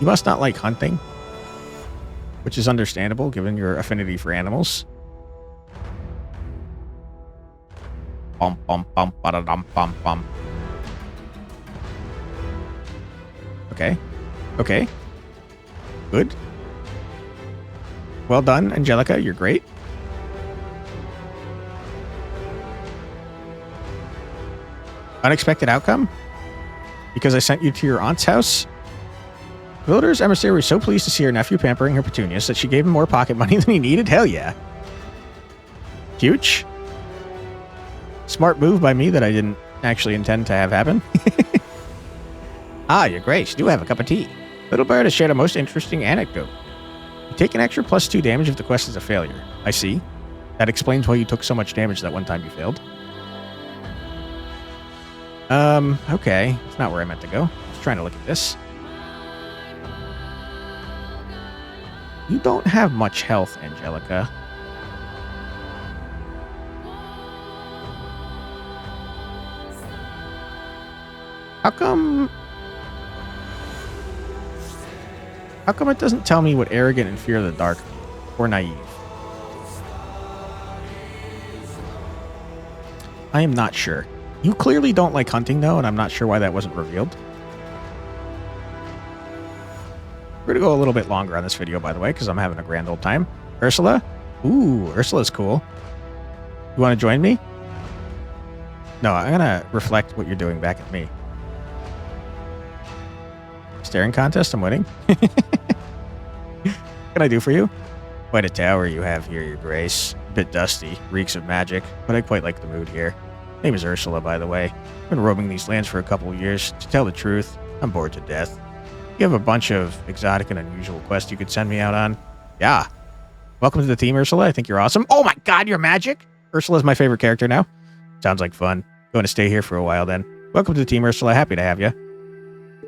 You must not like hunting, which is understandable given your affinity for animals. Bum bum bum ba-da-dum bum bum. Okay. Okay. Good. Well done, Angelica. You're great. Unexpected outcome? Because I sent you to your aunt's house? The villager's emissary was so pleased to see her nephew pampering her petunias that she gave him more pocket money than he needed. Hell yeah. Huge. Smart move by me that I didn't actually intend to have happen. Ah, your grace. Do have a cup of tea. Little Bird has shared a most interesting anecdote. You take an extra +2 damage if the quest is a failure. I see. That explains why you took so much damage that one time you failed. Okay. It's not where I meant to go. I was trying to look at this. You don't have much health, Angelica. How come it doesn't tell me what arrogant and fear of the dark mean? Or naive? I am not sure. You clearly don't like hunting, though, and I'm not sure why that wasn't revealed. We're going to go a little bit longer on this video, by the way, because I'm having a grand old time. Ursula? Ooh, Ursula's cool. You want to join me? No, I'm going to reflect what you're doing back at me. Staring contest? I'm winning. What can I do for you? Quite a tower you have here, Your Grace. A bit dusty, reeks of magic, but I quite like the mood here. Name is Ursula, by the way. Been roaming these lands for a couple of years. To tell the truth, I'm bored to death. You have a bunch of exotic and unusual quests you could send me out on? Yeah. Welcome to the team, Ursula. I think you're awesome. Oh my god, you're magic! Ursula's my favorite character now. Sounds like fun. Going to stay here for a while then. Welcome to the team, Ursula. Happy to have you.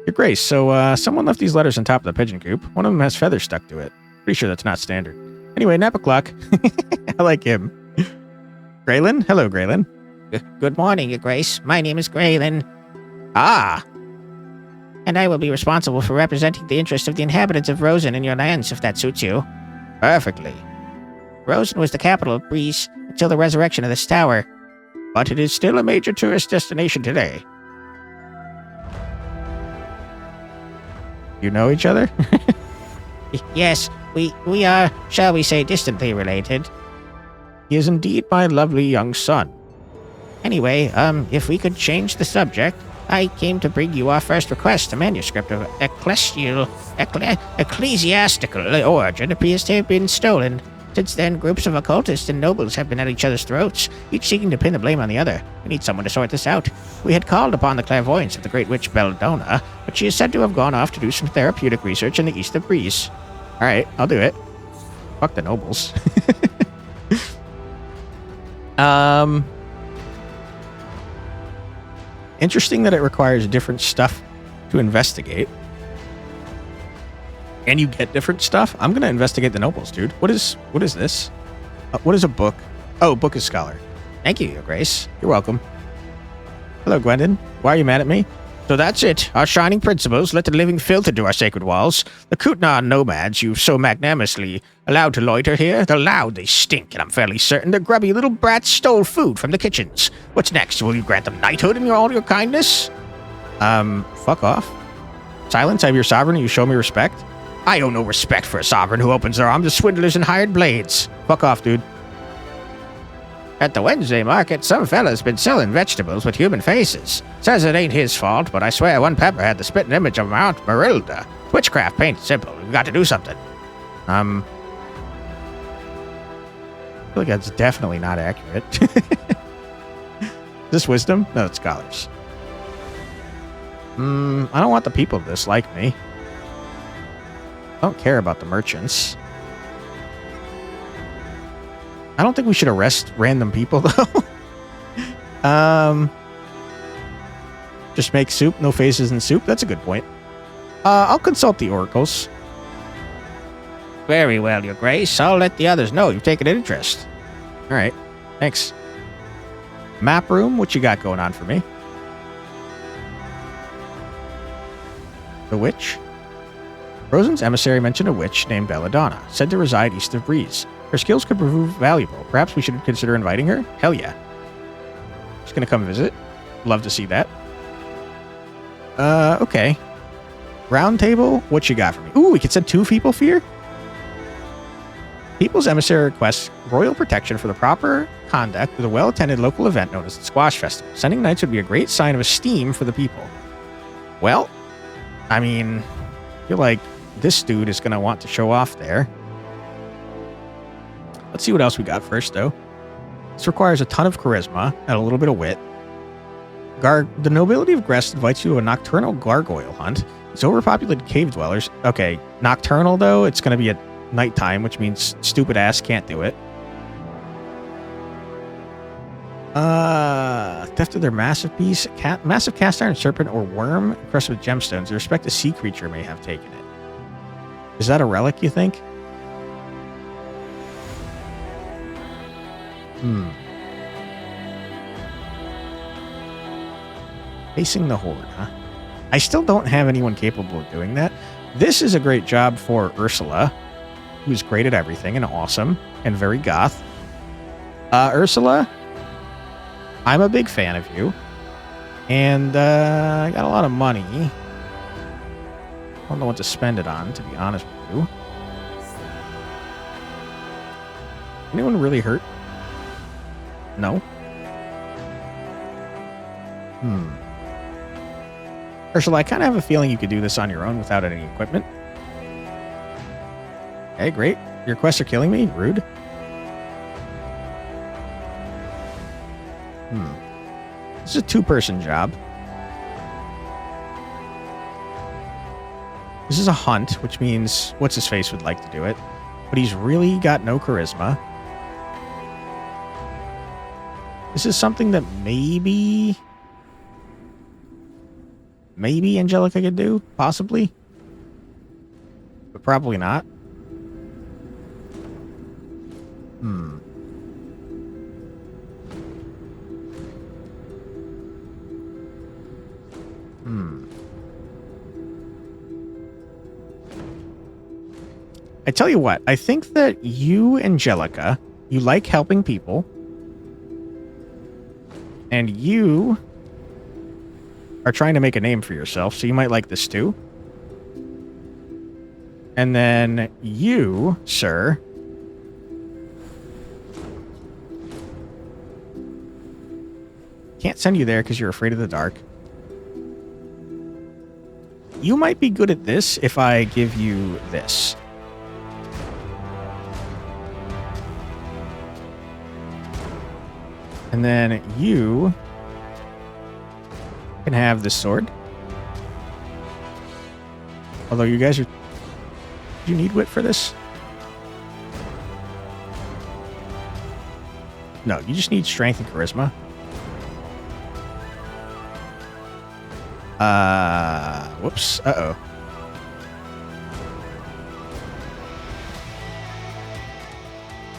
Your Grace, so someone left these letters on top of the pigeon coop. One of them has feathers stuck to it. Pretty sure that's not standard. Anyway, nap o'clock. I like him. Graylin? Hello, Graylin. Good morning, Your Grace. My name is Graylin. Ah! And I will be responsible for representing the interests of the inhabitants of Rosen in your lands, if that suits you. Perfectly. Rosen was the capital of Breeze until the resurrection of this tower. But it is still a major tourist destination today. You know each other? Yes, we are, shall we say, distantly related. He is indeed my lovely young son. Anyway, if we could change the subject, I came to bring you our first request. A manuscript of ecclesiastical origin appears to have been stolen. Since then, groups of occultists and nobles have been at each other's throats, each seeking to pin the blame on the other. We need someone to sort this out. We had called upon the clairvoyance of the great witch Belladonna, but she is said to have gone off to do some therapeutic research in the east of Breeze. Alright, I'll do it. Fuck the nobles. Interesting that it requires different stuff to investigate. And you get different stuff? I'm gonna investigate the nobles, dude. What is this? What is a book? Oh, book is scholar. Thank you, Your Grace. You're welcome. Hello, Gwendon. Why are you mad at me? So that's it. Our shining principles let the living filter to our sacred walls. The Kutnar nomads you've so magnanimously allowed to loiter here, they're loud, they stink, and I'm fairly certain the grubby little brats stole food from the kitchens. What's next? Will you grant them knighthood in all your kindness? Fuck off. Silence, I have your sovereign, and you show me respect? I owe no respect for a sovereign who opens their arms to swindlers and hired blades. Fuck off, dude. At the Wednesday market, some fella's been selling vegetables with human faces. Says it ain't his fault, but I swear one pepper had the spitting image of Mount Merilda. Witchcraft, plain and simple. We've got to do something. I feel like that's definitely not accurate. Is this wisdom? No, it's scholars. I don't want the people to dislike me. I don't care about the merchants. I don't think we should arrest random people, though. Just make soup, no faces in soup. That's a good point. I'll consult the oracles. Very well, Your Grace. I'll let the others know you've taken an interest. All right. Thanks. Map room, what you got going on for me? The witch? Rosen's emissary mentioned a witch named Belladonna, said to reside east of Breeze. Her skills could prove valuable. Perhaps we should consider inviting her? Hell yeah. She's gonna come visit. Love to see that. Okay. Round table, what you got for me? Ooh, we could send 2 people here? People's emissary requests royal protection for the proper conduct of the well-attended local event known as the Squash Festival. Sending knights would be a great sign of esteem for the people. Well, I mean, I feel like this dude is gonna want to show off there. Let's see what else we got first, though. This requires a ton of charisma and a little bit of wit. The nobility of Grest invites you to a nocturnal gargoyle hunt. It's overpopulated cave dwellers. Okay, nocturnal, though, it's going to be at nighttime, which means stupid ass can't do it. Theft of their massive piece, massive cast iron serpent or worm encrusted with gemstones. The respective sea creature may have taken it. Is that a relic, you think? Facing the Horde, huh? I still don't have anyone capable of doing that. This is a great job for Ursula, who's great at everything and awesome and very goth. Ursula, I'm a big fan of you. And I got a lot of money. I don't know what to spend it on, to be honest with you. Anyone really hurt? No? Ursula, I kind of have a feeling you could do this on your own without any equipment. Okay, great. Your quests are killing me? Rude. This is a two-person job. This is a hunt, which means what's-his-face would like to do it. But he's really got no charisma. This is something that maybe Angelica could do, possibly. But probably not. I tell you what, I think that you, Angelica, you like helping people. And you are trying to make a name for yourself, so you might like this too. And then you, sir, can't send you there because you're afraid of the dark. You might be good at this if I give you this. And then you can have this sword. Although you guys are... Do you need wit for this? No, you just need strength and charisma. Whoops. Uh-oh.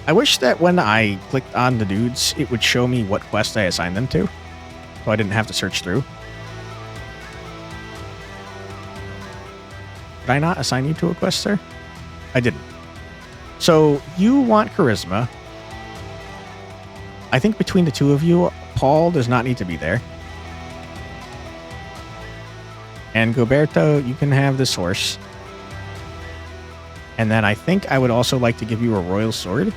I wish that when I clicked on the dudes, it would show me what quest I assigned them to, so I didn't have to search through. Did I not assign you to a quest, sir? I didn't. So, you want charisma. I think between the two of you, Paul does not need to be there. And Goberto, you can have this horse. And then I think I would also like to give you a royal sword.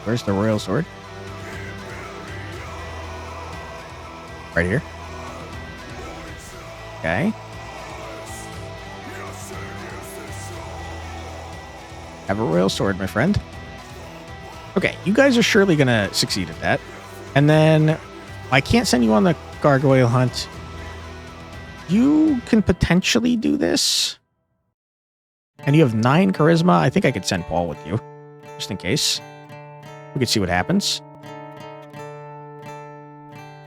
Where's the royal sword? Right here. Okay. Have a royal sword, my friend. Okay, you guys are surely gonna succeed at that. And then I can't send you on the gargoyle hunt. You can potentially do this. And you have 9 charisma. I think I could send Paul with you, just in case. We could see what happens.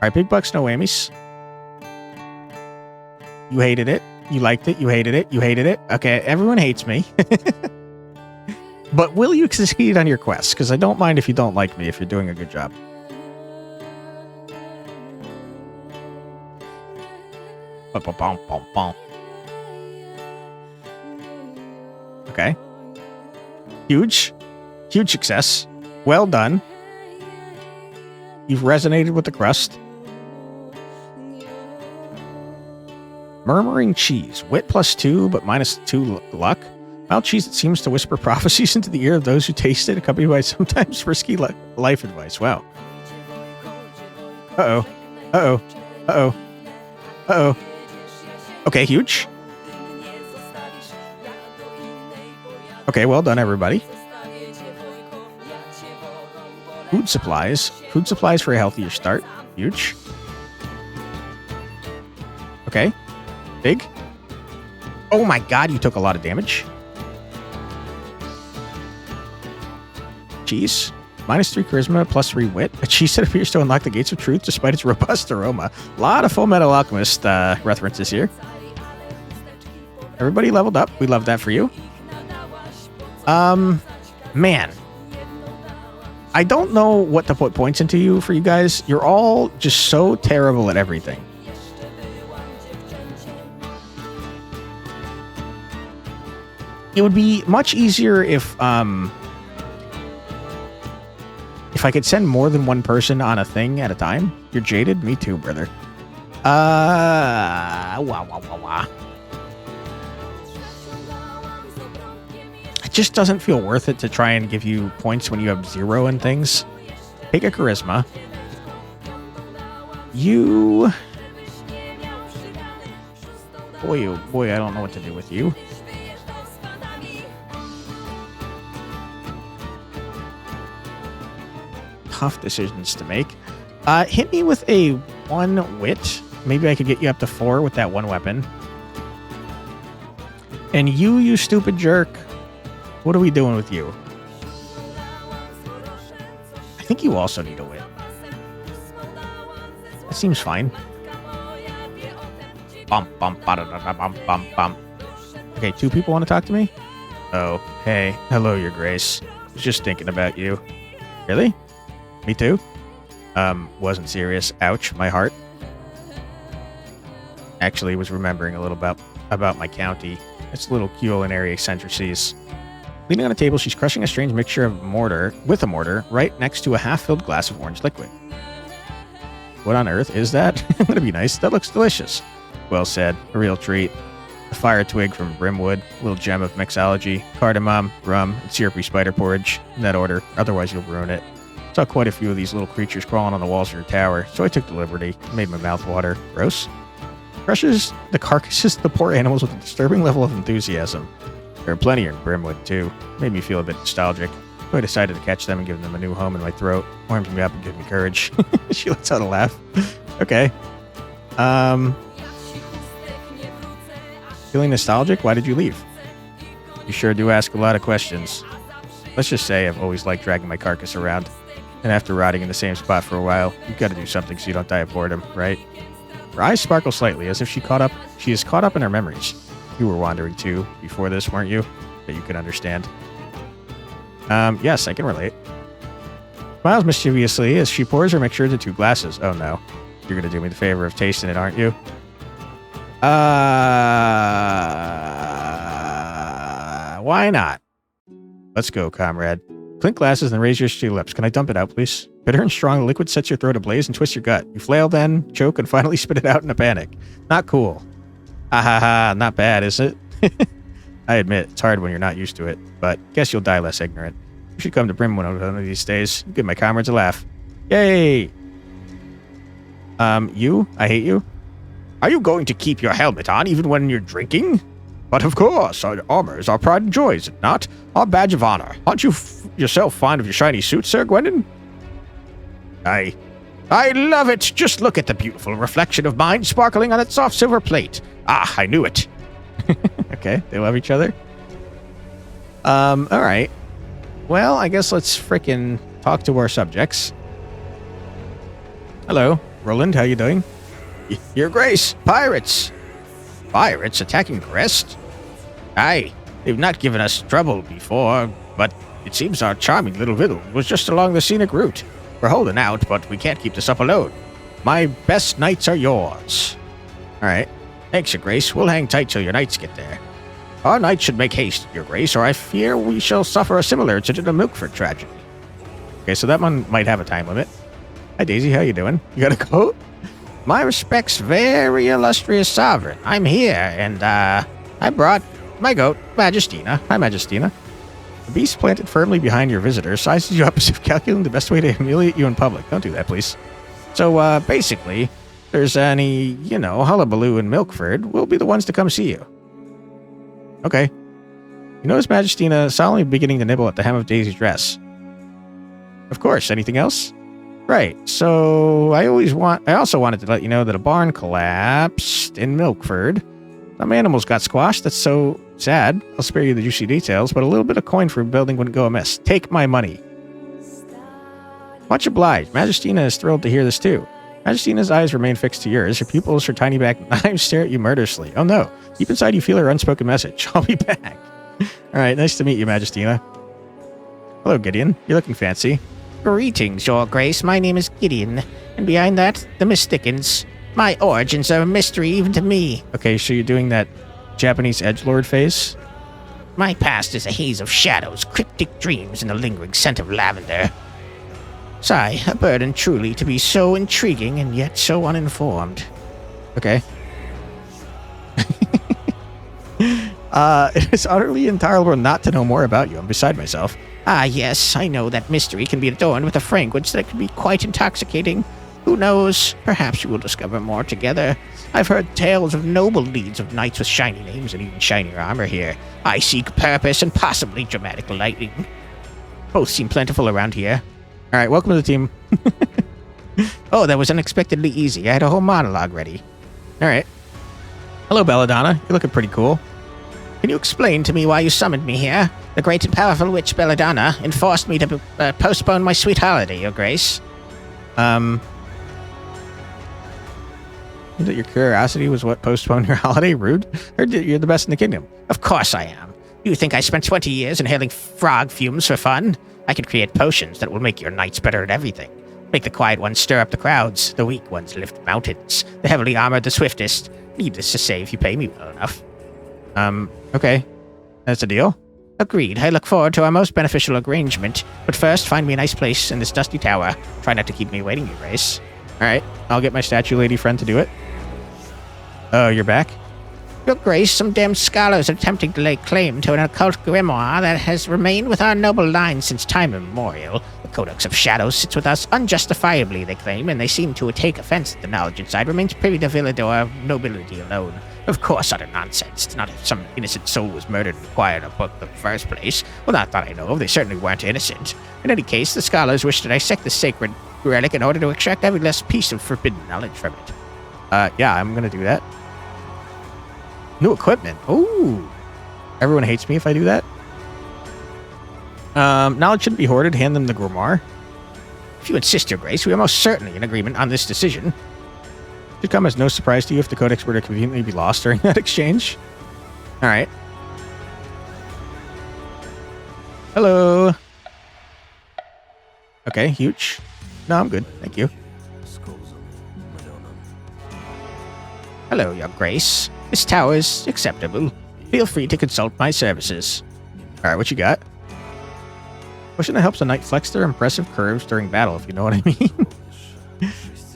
All right, big bucks, no whammies. You hated it. You liked it. You hated it. You hated it. Okay, everyone hates me. But will you succeed on your quest? Because I don't mind if you don't like me if you're doing a good job. Okay. Huge. Huge success. Well done. You've resonated with the crust. Murmuring cheese. Wit +2, but -2 luck. Mild cheese that seems to whisper prophecies into the ear of those who taste it, accompanied by sometimes risky life advice. Wow. Uh-oh. Uh-oh. Uh-oh. Uh-oh. Okay, huge. Okay, well done, everybody. Food supplies. Food supplies for a healthier start. Huge. Okay. Big. Oh my god, you took a lot of damage. Cheese. -3 charisma, +3 wit. A cheese that appears to unlock the gates of truth despite its robust aroma. A lot of Full Metal Alchemist references here. Everybody leveled up. We love that for you. Man. I don't know what to put points into you for you guys. You're all just so terrible at everything. It would be much easier if I could send more than one person on a thing at a time. You're jaded? Me too, brother. It just doesn't feel worth it to try and give you points when you have 0 and things. Take a charisma. You... Boy, oh boy, I don't know what to do with you. Tough decisions to make. Hit me with a 1 wit. Maybe I could get you up to 4 with that 1 weapon. And you stupid jerk. What are we doing with you? I think you also need a wit. That seems fine. Bump, bump, bump, bump, bump. Okay, 2 people want to talk to me? Oh, hey. Hello, Your Grace. I was just thinking about you. Really? Me too? Wasn't serious. Ouch, my heart. Actually, was remembering a little about my county. Its little culinary eccentricities. Leaning on a table, she's crushing a strange mixture of mortar, right next to a half-filled glass of orange liquid. What on earth is that? I'm gonna be nice. That looks delicious. Well said. A real treat. A fire twig from Brimwood, a little gem of mixology, cardamom, rum, and syrupy spider porridge. In that order, otherwise you'll ruin it. Saw quite a few of these little creatures crawling on the walls of your tower, so I took the liberty. Made my mouth water. Gross. Crushes the carcasses of the poor animals with a disturbing level of enthusiasm. There are plenty in Brimwood, too. Made me feel a bit nostalgic. So I decided to catch them and give them a new home in my throat. Warms me up and gives me courage. She lets out a laugh. Okay. Feeling nostalgic? Why did you leave? You sure do ask a lot of questions. Let's just say I've always liked dragging my carcass around. And after rotting in the same spot for a while, you've got to do something so you don't die of boredom, right? Her eyes sparkle slightly, as if she is caught up in her memories. You were wandering too, before this, weren't you? That you can understand. Yes, I can relate. Smiles mischievously as she pours her mixture into 2 glasses. Oh no. You're gonna do me the favor of tasting it, aren't you? Why not? Let's go, comrade. Clink glasses and raise yours to your lips. Can I dump it out, please? Bitter and strong, the liquid sets your throat ablaze and twists your gut. You flail then, choke, and finally spit it out in a panic. Not cool. Not bad, is it? I admit, it's hard when you're not used to it, but guess you'll die less ignorant. You should come to Brim one of these days. Give my comrades a laugh. Yay! You? I hate you? Are you going to keep your helmet on even when you're drinking? But of course, our armor is our pride and joy, is it not? Our badge of honor. Aren't you yourself fond of your shiny suit, Sir Gwendon? I love it. Just look at the beautiful reflection of mine sparkling on its soft silver plate. Ah, I knew it. Okay, they love each other. Alright. Well, I guess let's frickin' talk to our subjects. Hello, Roland, how you doing? Your Grace, pirates. Pirates attacking Crest? Aye, they've not given us trouble before, but it seems our charming little riddle was just along the scenic route. We're holding out, but we can't keep this up alone. My best knights are yours. Alright. Thanks, Your Grace. We'll hang tight till your knights get there. Our knights should make haste, Your Grace, or I fear we shall suffer a similar incident of Milkford tragedy. Okay, so that one might have a time limit. Hi, Daisy. How you doing? You got a coat? My respects, very illustrious sovereign. I'm here, and, I brought my goat, Majestina. Hi, Majestina. The beast planted firmly behind your visitor sizes you up as if calculating the best way to humiliate you in public. Don't do that, please. So, basically, if there's any, hullabaloo in Milkford, we'll be the ones to come see you. Okay. You notice Majestina solemnly beginning to nibble at the hem of Daisy's dress. Of course. Anything else? Right. So, I also wanted to let you know that a barn collapsed in Milkford. Some animals got squashed. That's so sad. I'll spare you the juicy details, but a little bit of coin for building wouldn't go amiss. Take my money. Much obliged. Majestina is thrilled to hear this too. Majestina's eyes remain fixed to yours. Her pupils, her tiny black knives stare at you murderously. Oh no. Deep inside you feel her unspoken message. I'll be back. Alright, nice to meet you, Majestina. Hello, Gideon. You're looking fancy. Greetings, Your Grace. My name is Gideon, and behind that, the Mystickins. My origins are a mystery even to me. Okay, so you're doing that Japanese edgelord face? My past is a haze of shadows, cryptic dreams, and a lingering scent of lavender. Sigh, a burden truly to be so intriguing and yet so uninformed. Okay. It is utterly intolerable not to know more about you. I'm beside myself. Ah, yes, I know that mystery can be adorned with a fragrance that can be quite intoxicating. Who knows? Perhaps we will discover more together. I've heard tales of noble deeds of knights with shiny names and even shinier armor here. I seek purpose and possibly dramatic lightning. Both seem plentiful around here. All right, welcome to the team. Oh, that was unexpectedly easy. I had a whole monologue ready. All right. Hello, Belladonna. You're looking pretty cool. Can you explain to me why you summoned me here? The great and powerful witch Belladonna enforced me to postpone my sweet holiday, Your Grace. That your curiosity was what postponed your holiday? Rude. Heard that you're the best in the kingdom. Of course I am. You think I spent 20 years inhaling frog fumes for fun? I can create potions that will make your knights better at everything. Make the quiet ones stir up the crowds, the weak ones lift mountains, the heavily armored the swiftest. Needless to say, if you pay me well enough. Okay. That's a deal. Agreed. I look forward to our most beneficial arrangement. But first, find me a nice place in this dusty tower. Try not to keep me waiting, Your Grace. All right. I'll get my statue lady friend to do it. Oh, you're back? Your Grace, some damned scholars are attempting to lay claim to an occult grimoire that has remained with our noble line since time immemorial. The Codex of Shadows sits with us unjustifiably, they claim, and they seem to take offense that the knowledge inside remains privy to Villador nobility alone. Of course, utter nonsense. It's not as if some innocent soul was murdered and acquired a book in the first place. Well, not that I know of. They certainly weren't innocent. In any case, the scholars wish to dissect the sacred relic in order to extract every last piece of forbidden knowledge from it. Yeah, I'm gonna do that. New equipment. Ooh. Everyone hates me if I do that. Knowledge shouldn't be hoarded. Hand them the grimoire. If you insist, Your Grace, we are most certainly in agreement on this decision. Should come as no surprise to you if the codex were to conveniently be lost during that exchange. All right. Hello. Okay, huge. No, I'm good. Thank you. Hello, Your Grace. This tower is acceptable. Feel free to consult my services. All right, what you got? Potion that helps a knight flex their impressive curves during battle, if you know what I mean.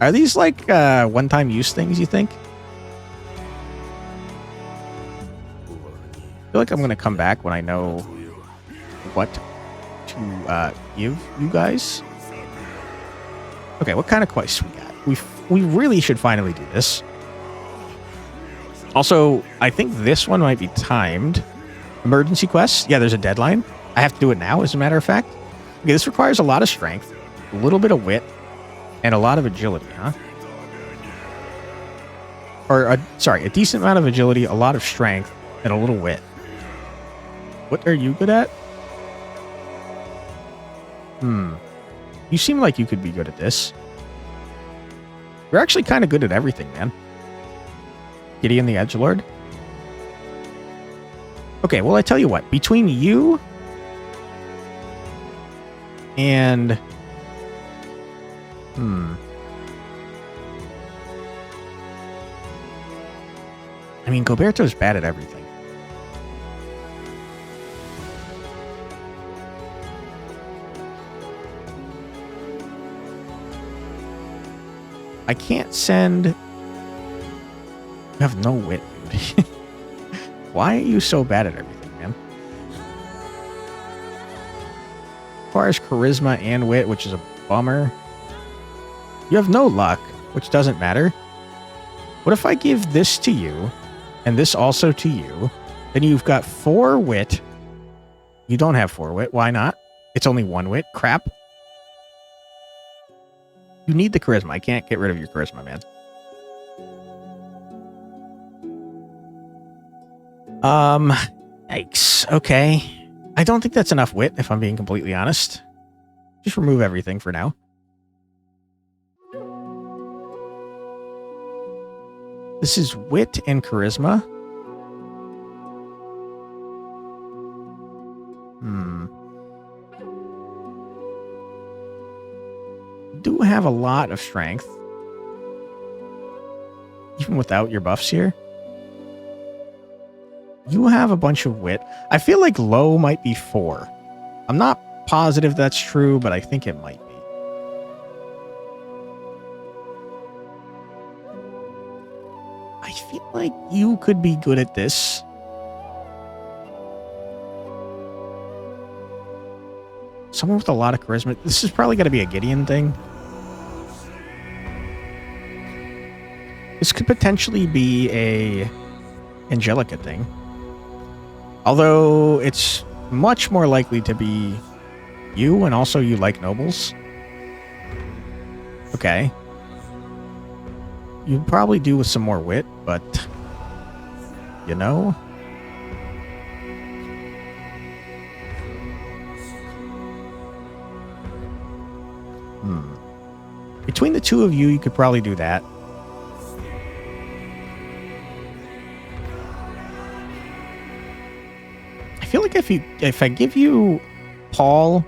Are these like one-time use things, you think? I feel like I'm going to come back when I know what to give you guys. Okay, what kind of quest we got? We really should finally do this. Also, I think this one might be timed. Emergency quest? Yeah, there's a deadline. I have to do it now, as a matter of fact. Okay, this requires a lot of strength, a little bit of wit, and a lot of agility, huh? Or, sorry, a decent amount of agility, a lot of strength, and a little wit. What are you good at? You seem like you could be good at this. You're actually kind of good at everything, man. Gideon the Edgelord. Okay, well, I tell you what. Between you and... I mean, Goberto's bad at everything. I can't send... You have no wit, dude. Why are you so bad at everything, man? Requires charisma and wit, which is a bummer. You have no luck, which doesn't matter. What if I give this to you, and this also to you? Then you've got 4 wit. You don't have 4 wit. Why not? It's only 1 wit. Crap. You need the charisma. I can't get rid of your charisma, man. Yikes. Okay. I don't think that's enough wit, if I'm being completely honest. Just remove everything for now. This is wit and charisma. Do have a lot of strength. Even without your buffs here. You have a bunch of wit. I feel like low might be 4. I'm not positive that's true, but I think it might be. I feel like you could be good at this. Someone with a lot of charisma. This is probably going to be a Gideon thing. This could potentially be a Angelica thing. Although it's much more likely to be you, and also you like nobles. Okay. You'd probably do with some more wit, but you know. Between the two of you, you could probably do that. I feel like if I give you Paul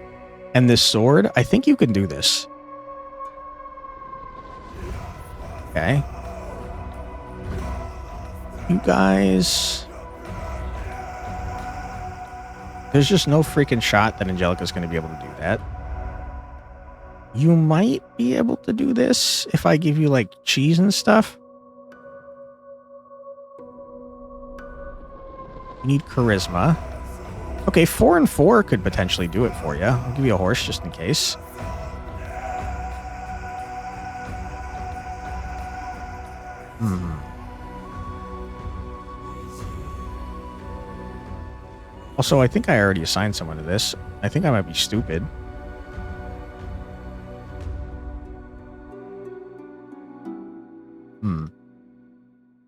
and this sword, I think you can do this. Okay. You guys... There's just no freaking shot that Angelica's going to be able to do that. You might be able to do this if I give you, like, cheese and stuff. You need charisma. Okay, 4 and 4 could potentially do it for you. I'll give you a horse just in case. Also, I think I already assigned someone to this. I think I might be stupid.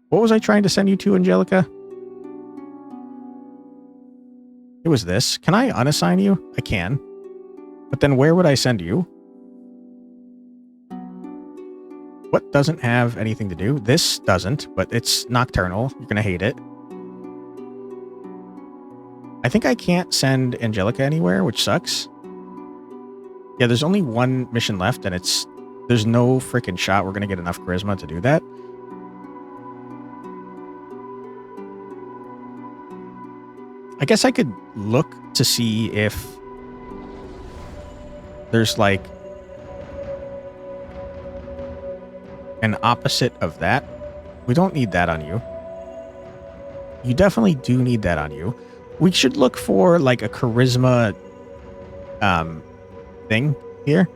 What was I trying to send you to, Angelica? It was this. Can I unassign you? I can. But then where would I send you? What doesn't have anything to do? This doesn't, but it's nocturnal. You're going to hate it. I think I can't send Angelica anywhere, which sucks. Yeah, there's only one mission left, and there's no freaking shot we're going to get enough charisma to do that. I guess I could look to see if there's like an opposite of that. We don't need that on you. You definitely do need that on you. We should look for like a charisma thing here.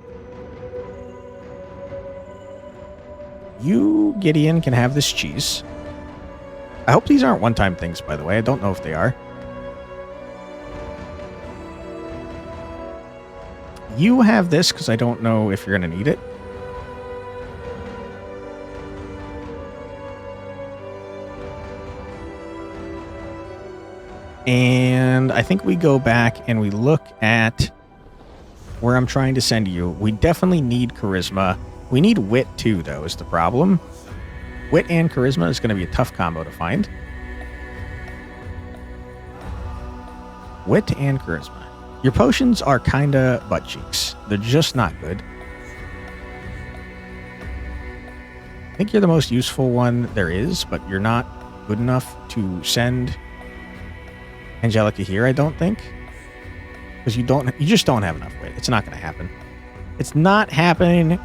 You, Gideon, can have this cheese. I hope these aren't one-time things, by the way. I don't know if they are. You have this because I don't know if you're going to need it. And I think we go back and we look at where I'm trying to send you. We definitely need charisma. We need wit too, though, is the problem. Wit and charisma is going to be a tough combo to find. Wit and charisma. Your potions are kind of butt cheeks. They're just not good. I think you're the most useful one there is, but you're not good enough to send Angelica here, I don't think. Because you just don't have enough weight. It's not going to happen. It's not happening.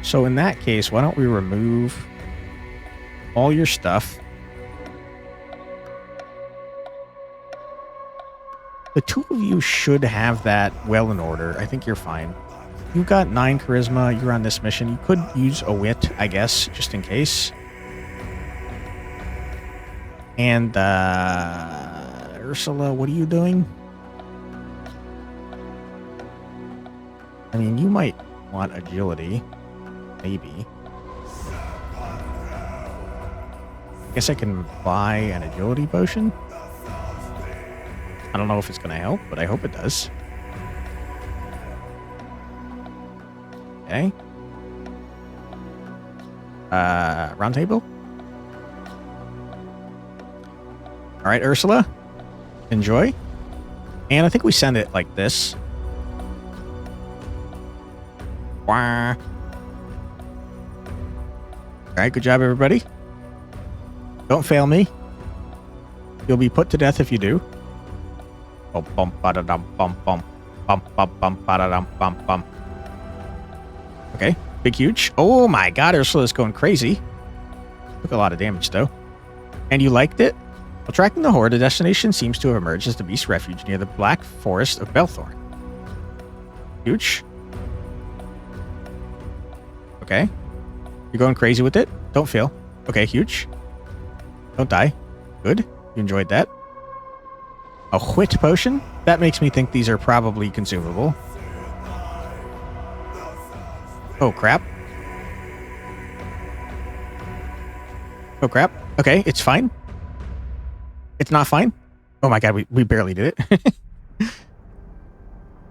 So in that case, why don't we remove all your stuff? The two of you should have that well in order. I think you're fine. You've got 9 charisma. You're on this mission. You could use a wit, I guess, just in case. And, Ursula, what are you doing? I mean, you might want agility. Maybe. I guess I can buy an agility potion. I don't know if it's going to help, but I hope it does. Okay. Round table. All right, Ursula. Enjoy. And I think we send it like this. Wah. All right, good job, everybody. Don't fail me. You'll be put to death if you do. Bum bum ba-da-dum bum bum bum bum bum ba-da-dum bum bum. Okay, big huge. Oh my God, Ursula's going crazy. Took a lot of damage though. And you liked it? While tracking the horde, a destination seems to have emerged as the beast's refuge near the Black Forest of Belthorn. Huge. Okay. You're going crazy with it? Don't fail. Okay, huge. Don't die. Good. You enjoyed that. A wit potion? That makes me think these are probably consumable. Oh, crap. Oh, crap. Okay, it's fine. It's not fine? Oh my God, we barely did it.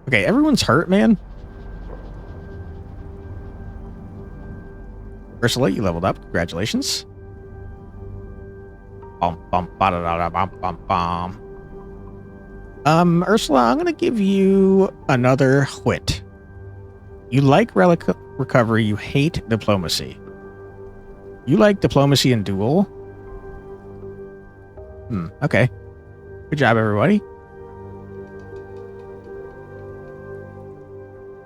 Okay, everyone's hurt, man. Ursula, you leveled up. Congratulations. Bum, bum, ba-da-da-da, bum, bum, bum. Ursula, I'm going to give you another wit. You like relic recovery. You hate diplomacy. You like diplomacy and duel. Okay. Good job, everybody.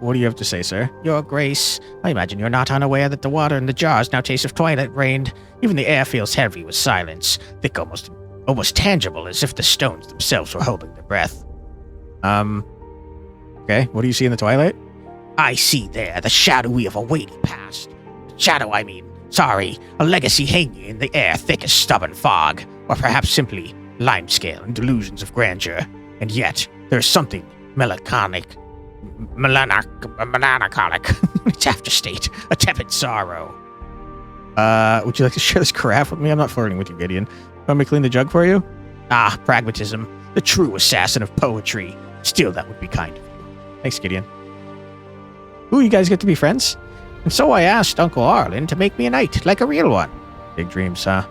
What do you have to say, sir? Your Grace, I imagine you're not unaware that the water in the jars now taste of twilight rain. Even the air feels heavy with silence, thick, almost tangible, as if the stones themselves were holding their breath. Okay, what do you see in the twilight? I see there the shadowy of a weighty past. Shadow, I mean. Sorry, a legacy hanging in the air thick as stubborn fog, or perhaps simply limescale and delusions of grandeur. And yet, there's something melancholic. Its afterstate, a tepid sorrow. Would you like to share this carafe with me? I'm not flirting with you, Gideon. Want me to clean the jug for you? Ah, pragmatism, the true assassin of poetry. Still, that would be kind of you. Thanks, Gideon. Ooh, you guys get to be friends? And so I asked Uncle Arlen to make me a knight, like a real one. Big dreams, huh?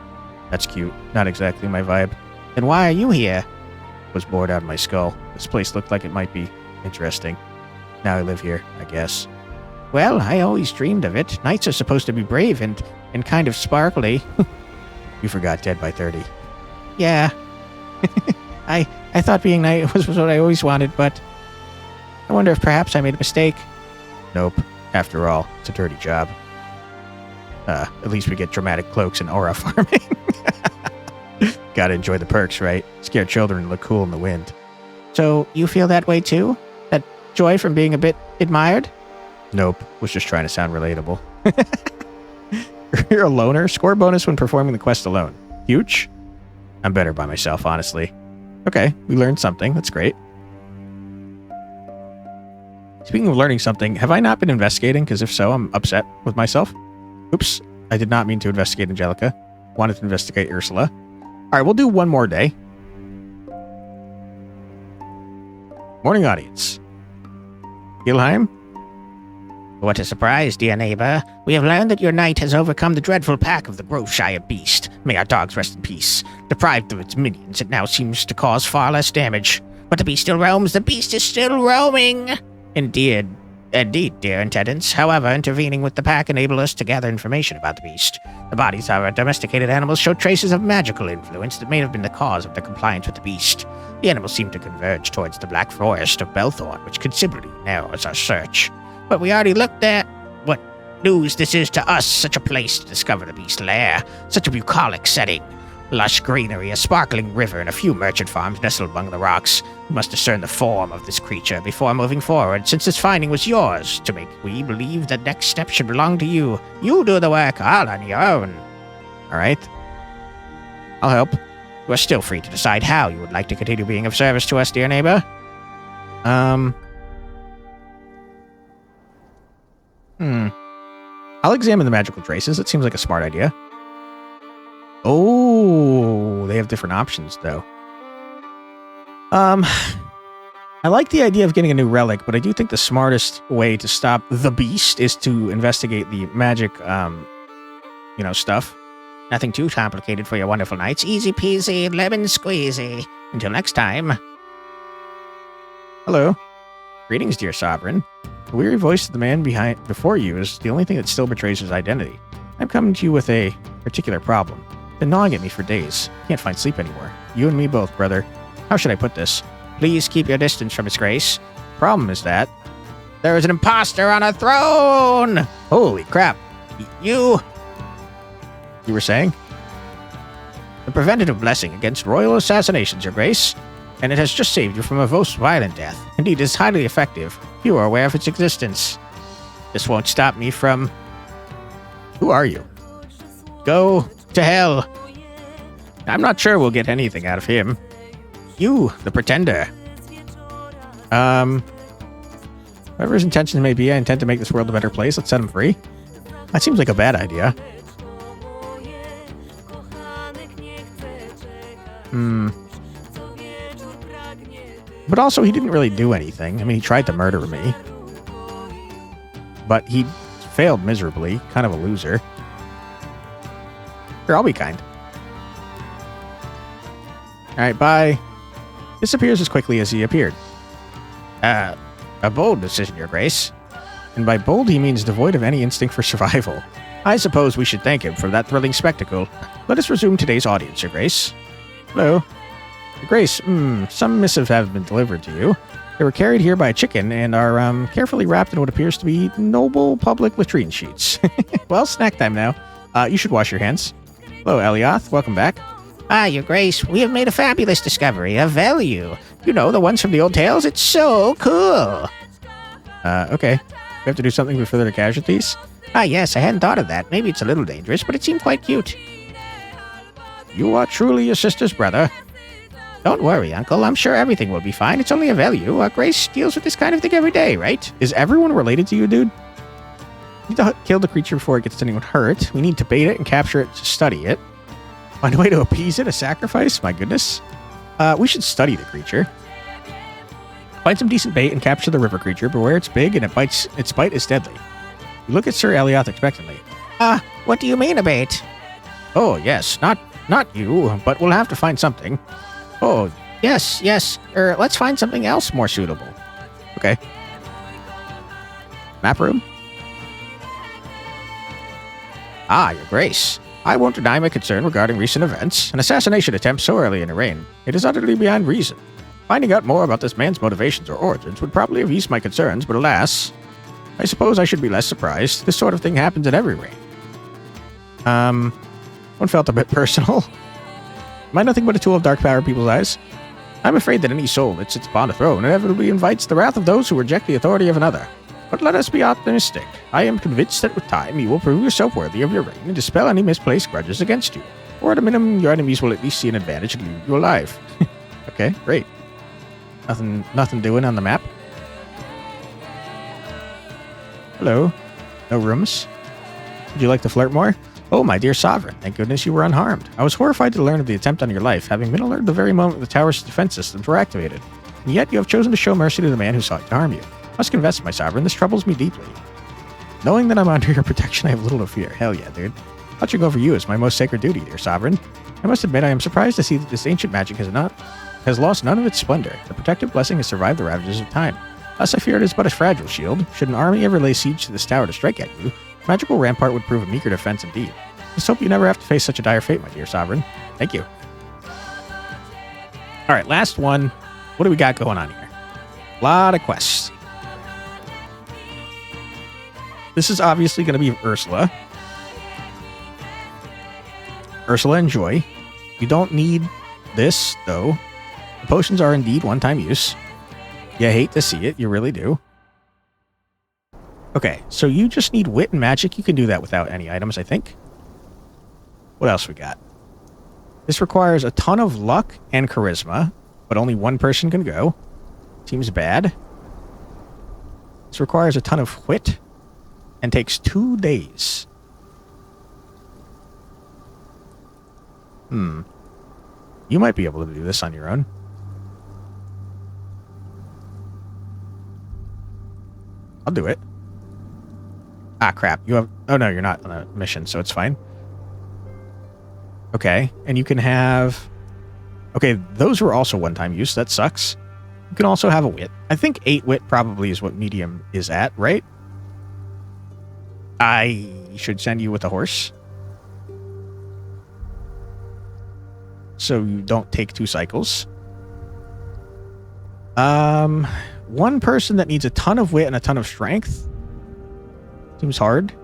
That's cute. Not exactly my vibe. Then why are you here? Was bored out of my skull. This place looked like it might be interesting. Now I live here, I guess. Well, I always dreamed of it. Knights are supposed to be brave and kind of sparkly. You forgot Dead by 30. Yeah. I thought being knight was what I always wanted, but I wonder if perhaps I made a mistake. Nope. After all, it's a dirty job. At least we get dramatic cloaks and aura farming. Gotta enjoy the perks, right? Scare children and look cool in the wind. So, you feel that way too? That joy from being a bit admired? Nope. Was just trying to sound relatable. You're a loner. Score bonus when performing the quest alone. Huge? I'm better by myself, honestly. Okay, we learned something. That's great. Speaking of learning something, have I not been investigating? Because if so, I'm upset with myself. Oops. I did not mean to investigate Angelica. Wanted to investigate Ursula. All right, we'll do one more day. Morning, audience. Gilheim? What a surprise, dear neighbor. We have learned that your knight has overcome the dreadful pack of the Groveshire beast. May our dogs rest in peace. Deprived of its minions, it now seems to cause far less damage. But the beast still roams. The beast is still roaming. Indeed, dear intendants. However, intervening with the pack enabled us to gather information about the beast. The bodies of our domesticated animals show traces of magical influence that may have been the cause of their compliance with the beast. The animals seem to converge towards the Black Forest of Belthorn, which considerably narrows our search. But we already looked at what news this is to us, such a place to discover the beast's lair, such a bucolic setting. Lush greenery, a sparkling river, and a few merchant farms nestled among the rocks. We must discern the form of this creature before moving forward, since this finding was yours, to make we believe the next step should belong to you. You do the work all on your own. All right. I'll help. You are still free to decide how you would like to continue being of service to us, dear neighbor. I'll examine the magical traces. It seems like a smart idea. Oh, they have different options, though. I'm I like the idea of getting a new relic, but I do think the smartest way to stop the beast is to investigate the magic, stuff. Nothing too complicated for your wonderful knights. Easy peasy, lemon squeezy. Until next time. Hello. Greetings, dear sovereign. The weary voice of the man before you is the only thing that still betrays his identity. I'm coming to you with a particular problem. Been gnawing at me for days. Can't find sleep anymore. You and me both, brother. How should I put this? Please keep your distance from His Grace. Problem is that there is an imposter on a throne! Holy crap. You were saying? The preventative blessing against royal assassinations, Your Grace. And it has just saved you from a most violent death. Indeed, it is highly effective. You are aware of its existence. This won't stop me from... Who are you? Go to hell. I'm not sure we'll get anything out of him. You, the pretender. Whatever his intentions may be, I intend to make this world a better place. Let's set him free. That seems like a bad idea. But also, he didn't really do anything. I mean, he tried to murder me. But he failed miserably. Kind of a loser. Here, I'll be kind. Alright, bye. Disappears as quickly as he appeared. A bold decision, Your Grace. And by bold, he means devoid of any instinct for survival. I suppose we should thank him for that thrilling spectacle. Let us resume today's audience, Your Grace. Hello. Your Grace, some missives have been delivered to you. They were carried here by a chicken and are carefully wrapped in what appears to be noble public latrine sheets. Well, snack time now. You should wash your hands. Hello, Elioth. Welcome back. Ah, Your Grace, we have made a fabulous discovery of value. You know, the ones from the old tales? It's so cool. Okay. We have to do something to further the casualties? Ah, yes, I hadn't thought of that. Maybe it's a little dangerous, but it seemed quite cute. You are truly your sister's brother. Don't worry, Uncle. I'm sure everything will be fine. It's only a value. Grace deals with this kind of thing every day, right? Is everyone related to you, dude? We need to kill the creature before it gets anyone hurt. We need to bait it and capture it to study it. Find a way to appease it? A sacrifice? My goodness. We should study the creature. Find some decent bait and capture the river creature. Beware, it's big and its bite is deadly. You look at Sir Elioth expectantly. What do you mean a bait? Oh, yes. Not you, but we'll have to find something. Oh, yes. Let's find something else more suitable. Okay. Map room? Ah, Your Grace. I won't deny my concern regarding recent events. An assassination attempt so early in the reign. It is utterly beyond reason. Finding out more about this man's motivations or origins would probably have eased my concerns, but alas, I suppose I should be less surprised. This sort of thing happens in every reign. One felt a bit personal. Am I nothing but a tool of dark power in people's eyes? I'm afraid that any soul that sits upon a throne inevitably invites the wrath of those who reject the authority of another. But let us be optimistic. I am convinced that with time you will prove yourself worthy of your reign and dispel any misplaced grudges against you. Or at a minimum, your enemies will at least see an advantage and leave you alive. Okay, great. Nothing doing on the map. Hello. No rooms. Would you like to flirt more? Oh, my dear sovereign, thank goodness you were unharmed. I was horrified to learn of the attempt on your life, having been alerted the very moment the tower's defense systems were activated. And yet you have chosen to show mercy to the man who sought to harm you. Must confess, my sovereign, this troubles me deeply. Knowing that I'm under your protection, I have little to fear. Hell yeah, dude. Watching over you is my most sacred duty, dear sovereign. I must admit I am surprised to see that this ancient magic has lost none of its splendor. The protective blessing has survived the ravages of time. Thus I fear it is but a fragile shield. Should an army ever lay siege to this tower to strike at you, magical rampart would prove a meager defense indeed. Just hope you never have to face such a dire fate, my dear sovereign. Thank you. Alright, last one. What do we got going on here? A lot of quests. This is obviously going to be Ursula. Ursula and Joy. You don't need this, though. The potions are indeed one-time use. You hate to see it. You really do. Okay, so you just need wit and magic. You can do that without any items, I think. What else we got? This requires a ton of luck and charisma, but only one person can go. Seems bad. This requires a ton of wit and takes 2 days. You might be able to do this on your own. I'll do it. Ah, crap. You have... Oh, no, you're not on a mission, so it's fine. Okay, and you can have... Okay, those were also one-time use. That sucks. You can also have a wit. I think 8 wit probably is what medium is at, right? I should send you with a horse. So you don't take 2 cycles. One person that needs a ton of wit and a ton of strength. Seems hard. A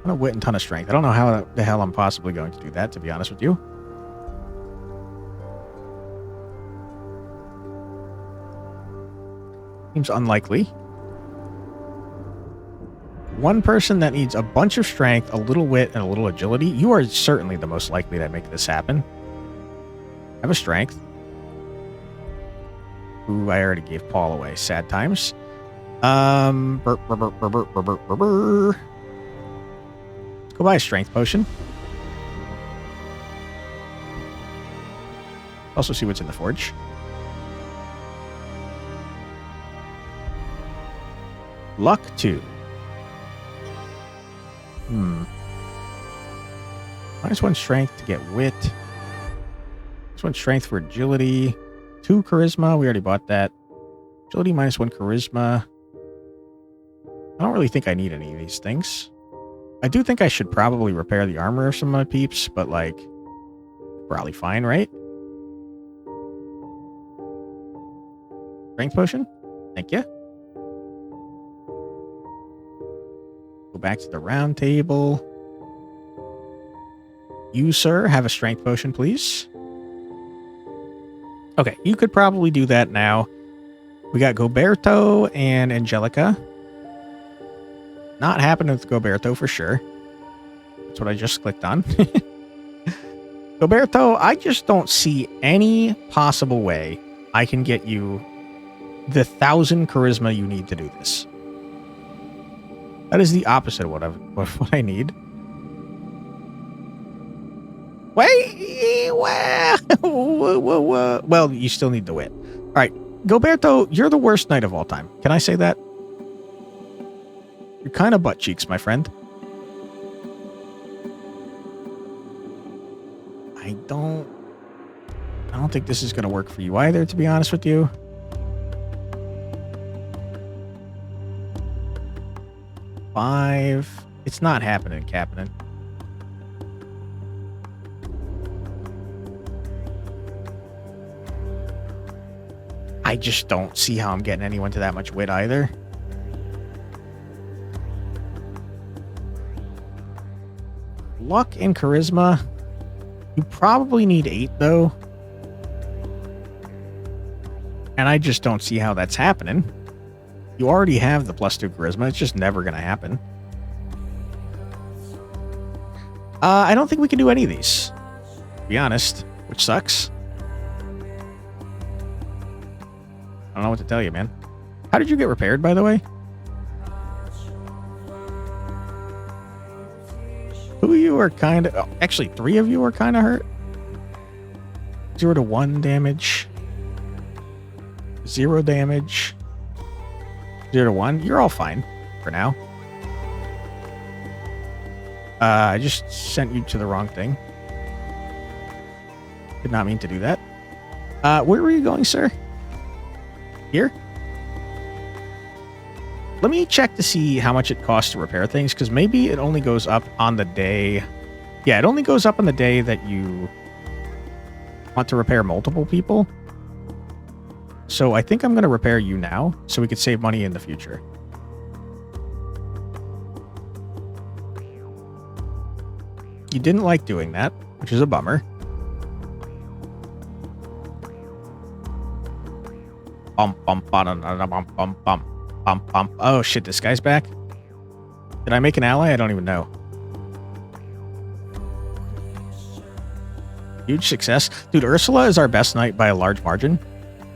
ton of wit and a ton of strength. I don't know how the hell I'm possibly going to do that, to be honest with you. Seems unlikely. One person that needs a bunch of strength, a little wit, and a little agility. You are certainly the most likely to make this happen. Have a strength. Ooh, I already gave Paul away. Sad times. Let's go buy a strength potion. Also see what's in the forge. Luck 2. -1 strength to get wit. -1 strength for agility. 2 charisma. We already bought that. Agility -1 charisma. I don't really think I need any of these things. I do think I should probably repair the armor of some of my peeps, but like, probably fine, right? Strength potion? Thank you. Go back to the round table. You, sir, have a strength potion, please. Okay, you could probably do that now. We got Goberto and Angelica. Not happening with Goberto for sure. That's what I just clicked on. Goberto, I just don't see any possible way I can get you the 1,000 charisma you need to do this. That is the opposite of what I need. Wait, well, you still need the wit. All right, Goberto, you're the worst knight of all time. Can I say that? You're kind of butt cheeks, my friend. I don't think this is going to work for you either, to be honest with you. Five. It's not happening, Captain. I just don't see how I'm getting anyone to that much wit either. Luck and charisma. You probably need 8, though. And I just don't see how that's happening. You already have the +2 charisma. It's just never going to happen. I don't think we can do any of these, to be honest, which sucks. I don't know what to tell you, man. How did you get repaired, by the way? Two of you are kind of... actually, 3 of you are kind of hurt. 0 to 1 damage. 0 damage. 0 to 1. You're all fine for now. I just sent you to the wrong thing. Did not mean to do that. Where were you going, sir? Here? Let me check to see how much it costs to repair things, because maybe it only goes up on the day... yeah, it only goes up on the day that you want to repair multiple people. So I think I'm going to repair you now, so we could save money in the future. You didn't like doing that, which is a bummer. Oh shit, this guy's back? Did I make an ally? I don't even know. Huge success. Dude, Ursula is our best knight by a large margin.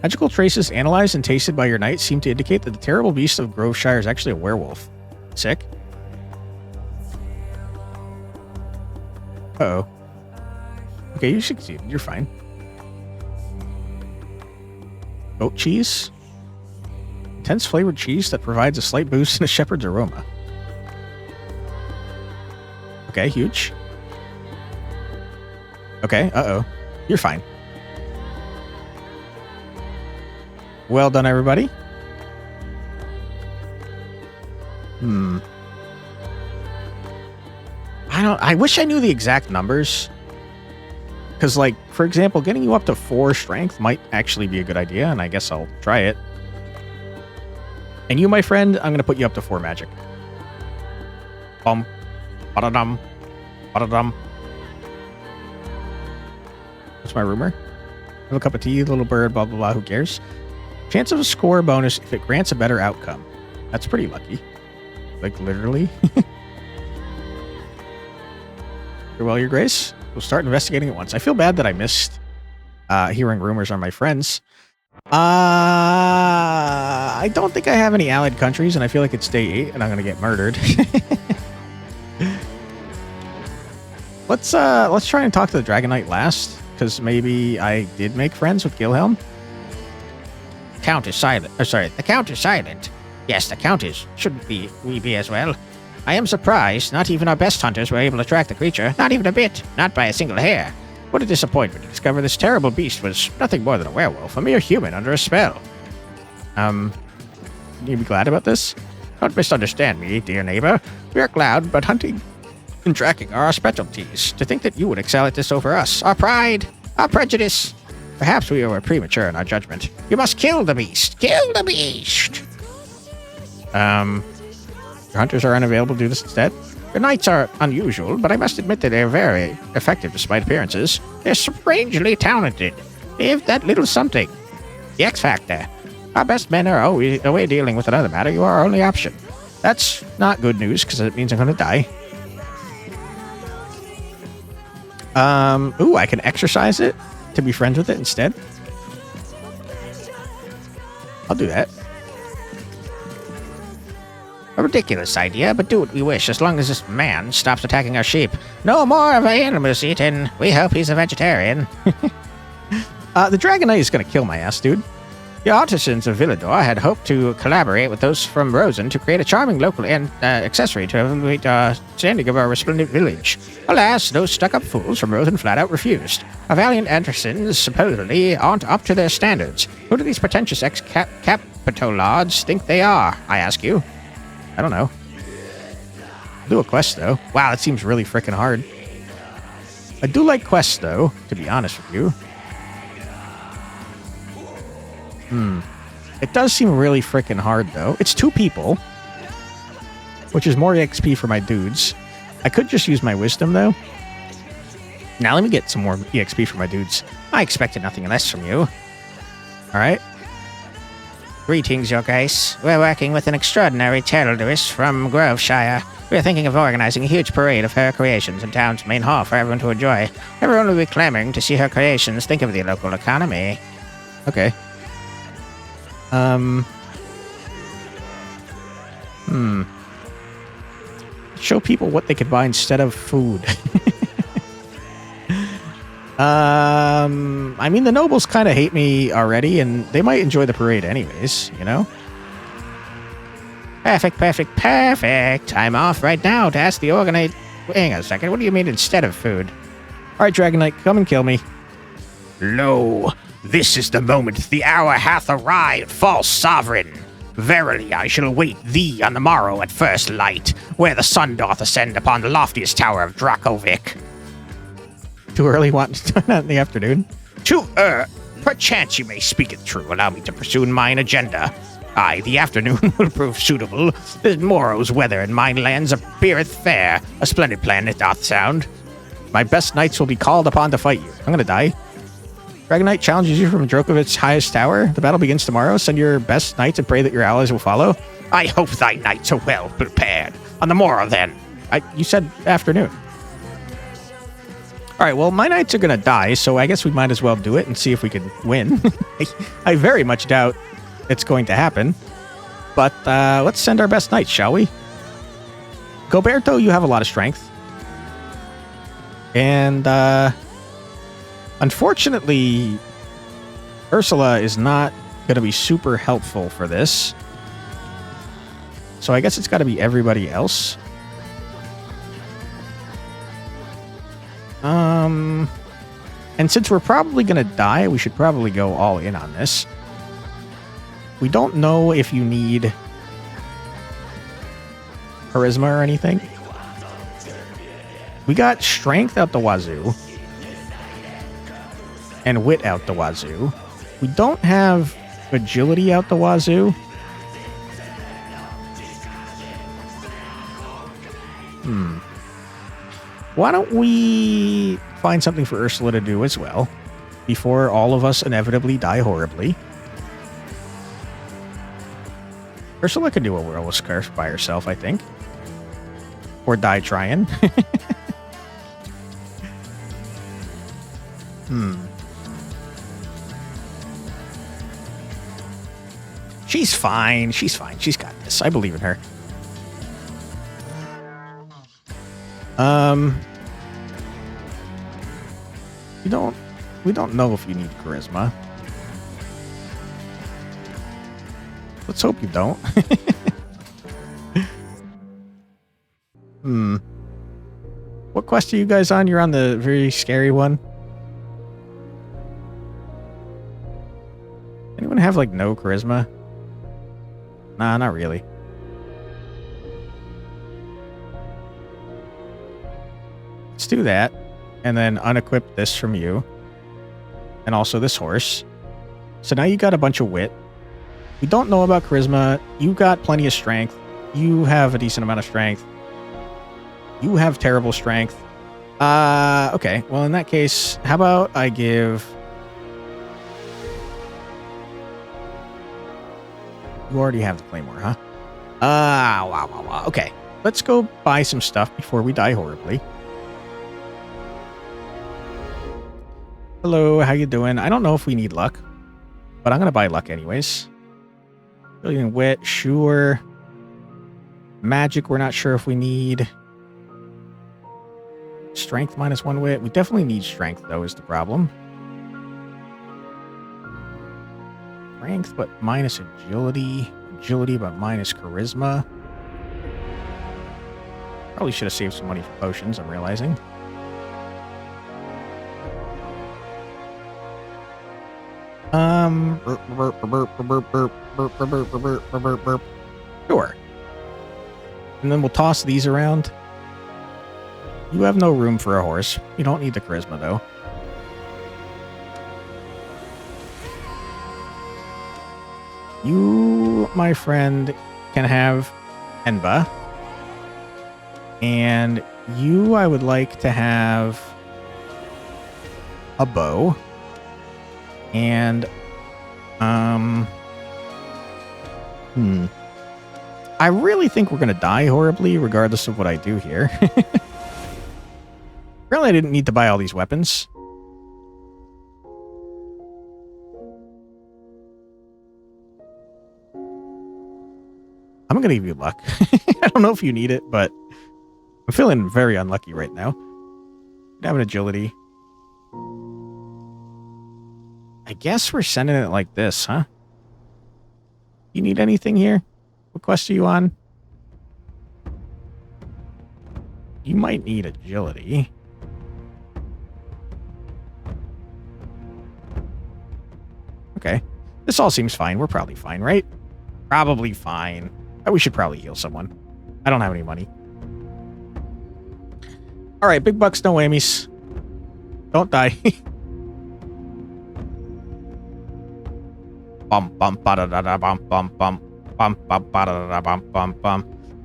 Magical traces analyzed and tasted by your knight seem to indicate that the terrible beast of Groveshire is actually a werewolf. Sick. Uh-oh. Okay, you succeeded. You're fine. Goat cheese. intense flavored cheese that provides a slight boost in a shepherd's aroma. Okay, huge. Okay, uh-oh. You're fine. Well done, everybody. I wish I knew the exact numbers. Because, like, for example, getting you up to 4 strength might actually be a good idea, and I guess I'll try it. And you, my friend, I'm going to put you up to 4 magic. Bum. Ba-da-dum. Ba-da-dum. What's my rumor? Have a cup of tea, little bird, blah, blah, blah, who cares? Chance of a score bonus if it grants a better outcome. That's pretty lucky. Like, literally. Well, Your Grace, we'll start investigating at once. I feel bad that I missed hearing rumors on my friends. I don't think I have any allied countries, and I feel like it's day 8, and I'm going to get murdered. Let's try and talk to the Dragon Knight last, because maybe I did make friends with Gilhelm. The Count is silent. The Count is silent. Yes, the Count is. Shouldn't we be as well? I am surprised. Not even our best hunters were able to track the creature. Not even a bit. Not by a single hair. What a disappointment to discover this terrible beast was nothing more than a werewolf, a mere human under a spell. You be glad about this? Don't misunderstand me, dear neighbor. We are glad, but hunting and tracking are our specialties. To think that you would excel at this over us. Our pride, our prejudice. Perhaps we were premature in our judgment. You must kill the beast. Kill the beast! Your hunters are unavailable to do this instead? Your knights are unusual, but I must admit that they're very effective despite appearances. They're strangely talented. They have that little something. The X Factor. Our best men are always away dealing with another matter. You are our only option. That's not good news, because it means I'm going to die. Ooh, I can exercise it to be friends with it instead. I'll do that. A ridiculous idea, but do what we wish as long as this man stops attacking our sheep. No more of our animals eaten. We hope he's a vegetarian. The Dragon Knight is going to kill my ass, dude. The artisans of Villador had hoped to collaborate with those from Rosen to create a charming local accessory to elevate our standing of our resplendent village. Alas, those stuck-up fools from Rosen flat out refused. Our valiant artisans supposedly aren't up to their standards. Who do these pretentious ex-capitollards think they are, I ask you? I don't know. I'll do a quest, though. Wow, it seems really freaking hard. I do like quests, though, to be honest with you. It does seem really freaking hard, though. It's 2 people, which is more XP for my dudes. I could just use my wisdom, though. Now, let me get some more EXP for my dudes. I expected nothing less from you. All right. Greetings, Your Grace. We're working with an extraordinary tailorist from Groveshire. We're thinking of organizing a huge parade of her creations in town's main hall for everyone to enjoy. Everyone will be clamoring to see her creations. Think of the local economy. Okay. Show people what they could buy instead of food. I mean, the nobles kind of hate me already, and they might enjoy the parade anyways, you know? Perfect. I'm off right now to ask the organite... Hang on a second, what do you mean instead of food? Alright, Dragon Knight, come and kill me. Lo, this is the moment, the hour hath arrived, false sovereign. Verily, I shall await thee on the morrow at first light, where the sun doth ascend upon the loftiest tower of Dracovic. Too early, want in the afternoon? Perchance you may speak it true. Allow me to pursue mine agenda. Aye, the afternoon will prove suitable. The morrow's weather in mine lands appeareth fair. A splendid plan it doth sound. My best knights will be called upon to fight you. I'm gonna die. Dragon Knight challenges you from Drokovic's highest tower. The battle begins tomorrow. Send your best knights and pray that your allies will follow. I hope thy knights are well prepared. On the morrow, then. You said afternoon. All right, well, my knights are going to die, so I guess we might as well do it and see if we can win. I very much doubt it's going to happen. But let's send our best knights, shall we? Goberto, you have a lot of strength. And unfortunately, Ursula is not going to be super helpful for this. So I guess it's got to be everybody else. And since we're probably going to die, we should probably go all in on this. We don't know if you need charisma or anything. We got strength out the wazoo. And wit out the wazoo. We don't have agility out the wazoo. Why don't we find something for Ursula to do as well before all of us inevitably die horribly? Ursula could do a Werewolf's Curse by herself, I think. Or die trying. She's fine. She's fine. She's got this. I believe in her. We don't know if you need charisma. Let's hope you don't. What quest are you guys on? You're on the very scary one? Anyone have, like, no charisma? Nah, not really. Let's do that. And then unequip this from you. And also this horse. So now you got a bunch of wit. We don't know about charisma. You got plenty of strength. You have a decent amount of strength. You have terrible strength. Okay. Well, in that case, how about I give... You already have the claymore, huh? Wow. Okay. Let's go buy some stuff before we die horribly. Hello, how you doing? I don't know if we need luck, but I'm going to buy luck anyways. Brilliant wit, sure. Magic, we're not sure if we need. Strength -1 wit. We definitely need strength, though, is the problem. Strength, but minus agility. Agility, but minus charisma. Probably should have saved some money for potions, I'm realizing. Sure. And then we'll toss these around. You have no room for a horse. You don't need the charisma, though. You, my friend, can have Enba. And you, I would like to have a bow. And, I really think we're going to die horribly, regardless of what I do here. Apparently I didn't need to buy all these weapons. I'm going to give you luck. I don't know if you need it, but I'm feeling very unlucky right now. I have an agility. I guess we're sending it like this, huh? You need anything here? What quest are you on? You might need agility. Okay. This all seems fine. We're probably fine, right? Probably fine. We should probably heal someone. I don't have any money. Alright, big bucks, no whammies. Don't die. The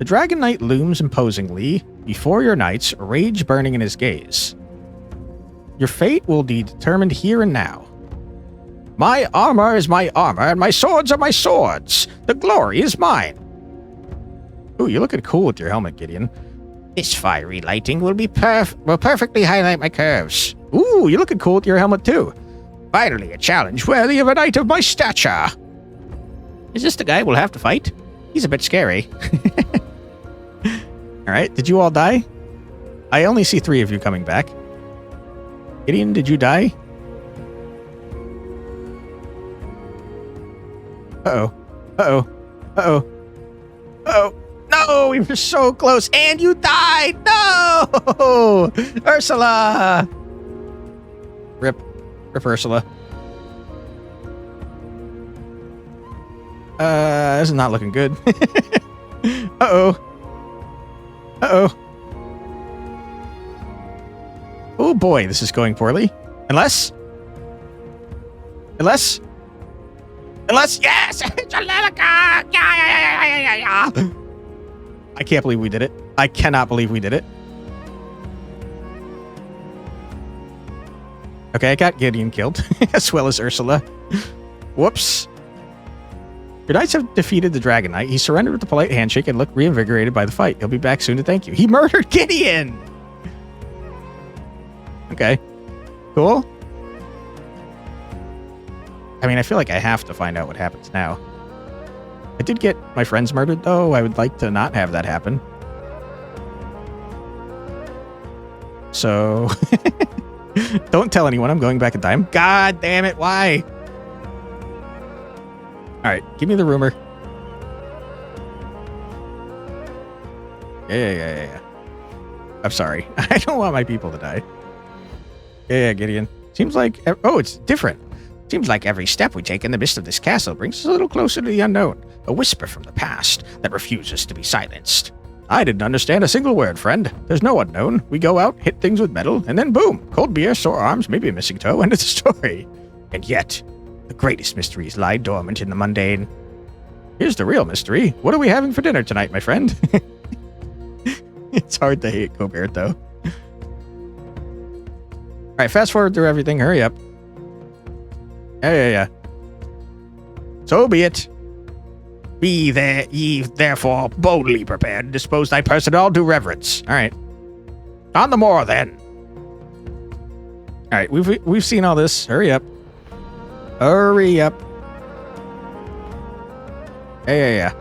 Dragon Knight looms imposingly before your knights, rage burning in his gaze. Your fate will be determined here and now. My armor is my armor, and my swords are my swords. The glory is mine. Ooh, you're looking cool with your helmet, Gideon. This fiery lighting will perfectly highlight my curves. Ooh, you're looking cool with your helmet, too. Finally, a challenge worthy of a knight of my stature. Is this the guy we'll have to fight? He's a bit scary. Alright, did you all die? I only see 3 of you coming back. Gideon, did you die? Uh-oh. Uh-oh. Uh-oh. Uh-oh. No, we were so close, and you died. No, Ursula. Rip Ursula. This is not looking good. Uh-oh. Uh-oh. Oh boy, this is going poorly. Unless, yes! I can't believe we did it. I cannot believe we did it. Okay, I got Gideon killed, as well as Ursula. Whoops. Your knights have defeated the Dragon Knight. He surrendered with a polite handshake and looked reinvigorated by the fight. He'll be back soon to thank you. He murdered Gideon! Okay. Cool. I mean, I feel like I have to find out what happens now. I did get my friends murdered, though. I would like to not have that happen. So... Don't tell anyone I'm going back in time. God damn it, why? Alright, give me the rumor. Yeah. I'm sorry. I don't want my people to die. Yeah, Gideon. Seems like... Oh, it's different. Seems like every step we take in the midst of this castle brings us a little closer to the unknown. A whisper from the past that refuses to be silenced. I didn't understand a single word, friend. There's no unknown. We go out, hit things with metal, and then boom! Cold beer, sore arms, maybe a missing toe, end of the story. And yet, the greatest mysteries lie dormant in the mundane. Here's the real mystery. What are we having for dinner tonight, my friend? It's hard to hate Colbert, though. Alright, fast forward through everything. Hurry up. Yeah. So be it. Be there, ye therefore boldly prepared to dispose thy person all due reverence. Alright. On the morrow, then. Alright, we've seen all this. Hurry up. Hurry up. Yeah.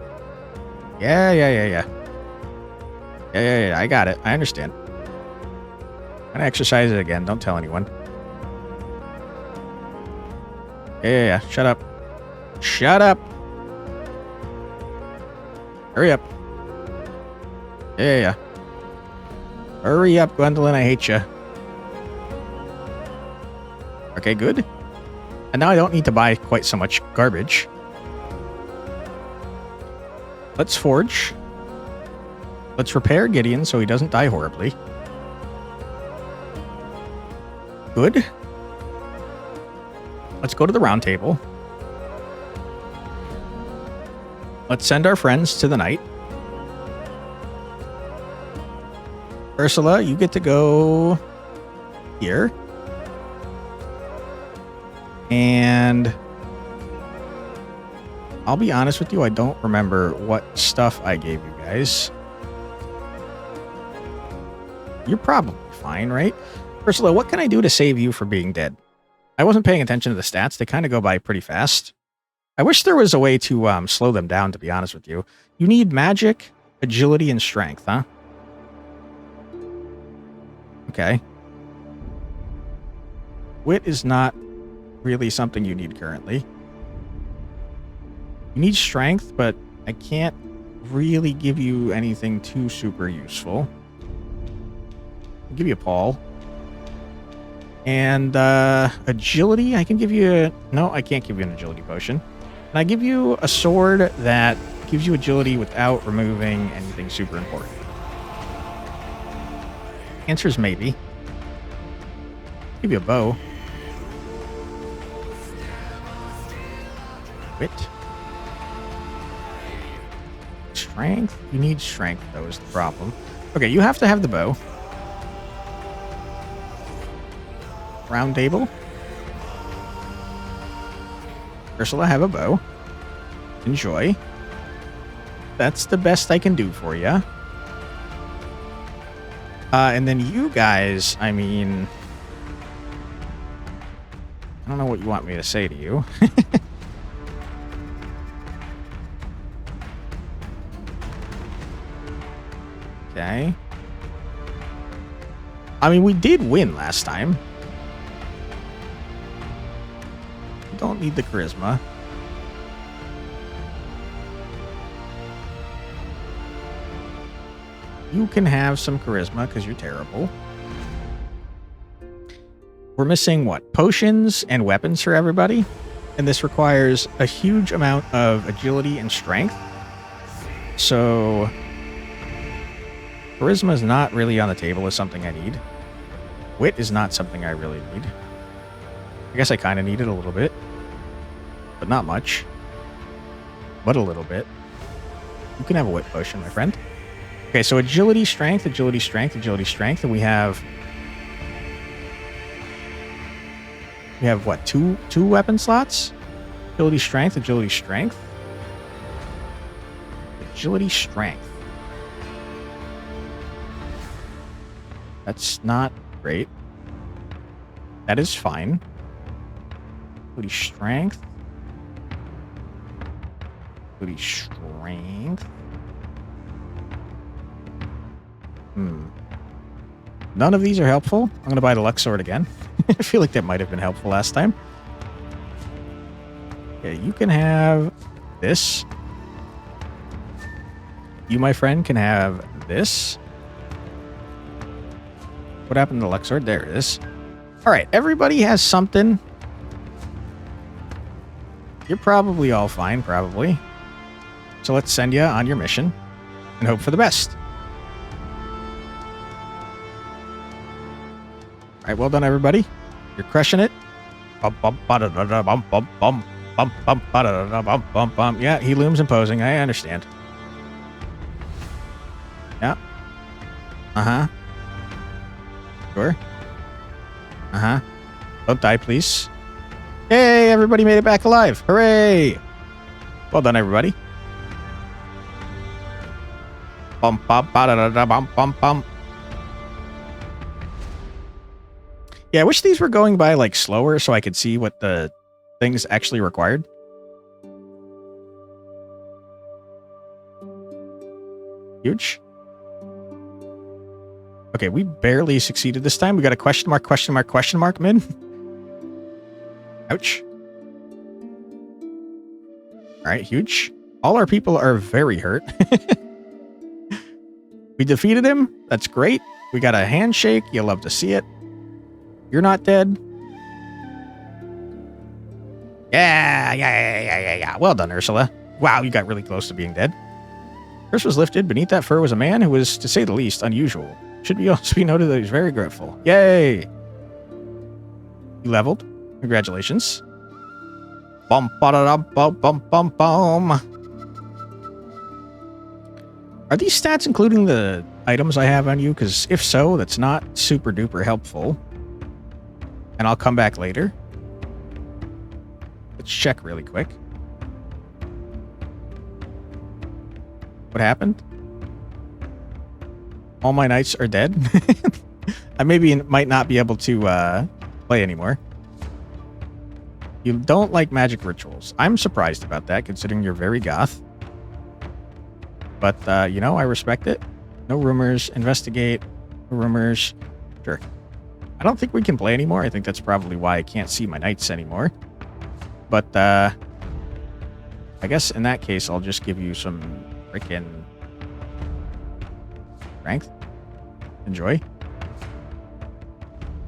Yeah, I got it. I understand. I'm gonna exercise it again. Don't tell anyone. Yeah. Shut up. Shut up. Hurry up. Yeah. Hurry up, Gwendolyn. I hate you. Okay, good. And now I don't need to buy quite so much garbage. Let's forge. Let's repair Gideon so he doesn't die horribly. Good. Let's go to the round table. Let's send our friends to the knight. Ursula, you get to go here. And I'll be honest with you, I don't remember what stuff I gave you guys. You're probably fine, right? Ursula, what can I do to save you from being dead? I wasn't paying attention to the stats. They kind of go by pretty fast. I wish there was a way to slow them down, to be honest with you. You need magic, agility, and strength, huh? Okay. Wit is not really something you need currently. You need strength, but I can't really give you anything too super useful. I'll give you a Paul. And agility, I can give you... No, I can't give you an agility potion. Can I give you a sword that gives you agility without removing anything super important? Answer is maybe. Give you a bow. Wit. Strength? You need strength, though, is the problem. Okay, you have to have the bow. Round table. Ursula, have a bow. Enjoy. That's the best I can do for you. And then you guys, I mean... I don't know what you want me to say to you. Okay. I mean, we did win last time. We don't need the charisma. You can have some charisma because you're terrible. We're missing, what, potions and weapons for everybody? And this requires a huge amount of agility and strength. So charisma is not really on the table as something I need. Wit is not something I really need. I guess I kind of need it a little bit. But not much. But a little bit. You can have a wit potion, my friend. Okay, so agility, strength, agility, strength, agility, strength. And we have what, two weapon slots? Agility, strength, agility, strength. Agility, strength. That's not great. That is fine. Agility, strength. Agility, strength. None of these are helpful. I'm going to buy the Luck Sword again. I feel like that might have been helpful last time. Okay, you can have this. You, my friend, can have this. What happened to the Luck Sword? There it is. All right, everybody has something. You're probably all fine, probably. So let's send you on your mission and hope for the best. All right, well done, everybody. You're crushing it. Yeah, he looms imposing. I understand. Yeah. Uh-huh. Sure. Uh-huh. Don't die, please. Hey, everybody made it back alive. Hooray! Well done, everybody. Yeah, I wish these were going by, like, slower so I could see what the things actually required. Huge. Okay, we barely succeeded this time. We got a question mark, question mark, question mark, mid. Ouch. All right, huge. All our people are very hurt. We defeated him. That's great. We got a handshake. You'll love to see it. You're not dead. Yeah. Well done, Ursula. Wow, you got really close to being dead. Curse was lifted. Beneath that fur was a man who was, to say the least, unusual. Should be also be noted that he's very grateful. Yay! You leveled. Congratulations. Bum ba da bum bum bum bum. Are these stats including the items I have on you? Because if so, that's not super duper helpful. And I'll come back later. Let's check really quick. What happened? All my knights are dead. I might not be able to play anymore. You don't like magic rituals. I'm surprised about that, considering you're very goth. But, I respect it. No rumors. Investigate. No rumors. Sure. I don't think we can play anymore. I think that's probably why I can't see my knights anymore. But, I guess in that case, I'll just give you some freaking strength. Enjoy.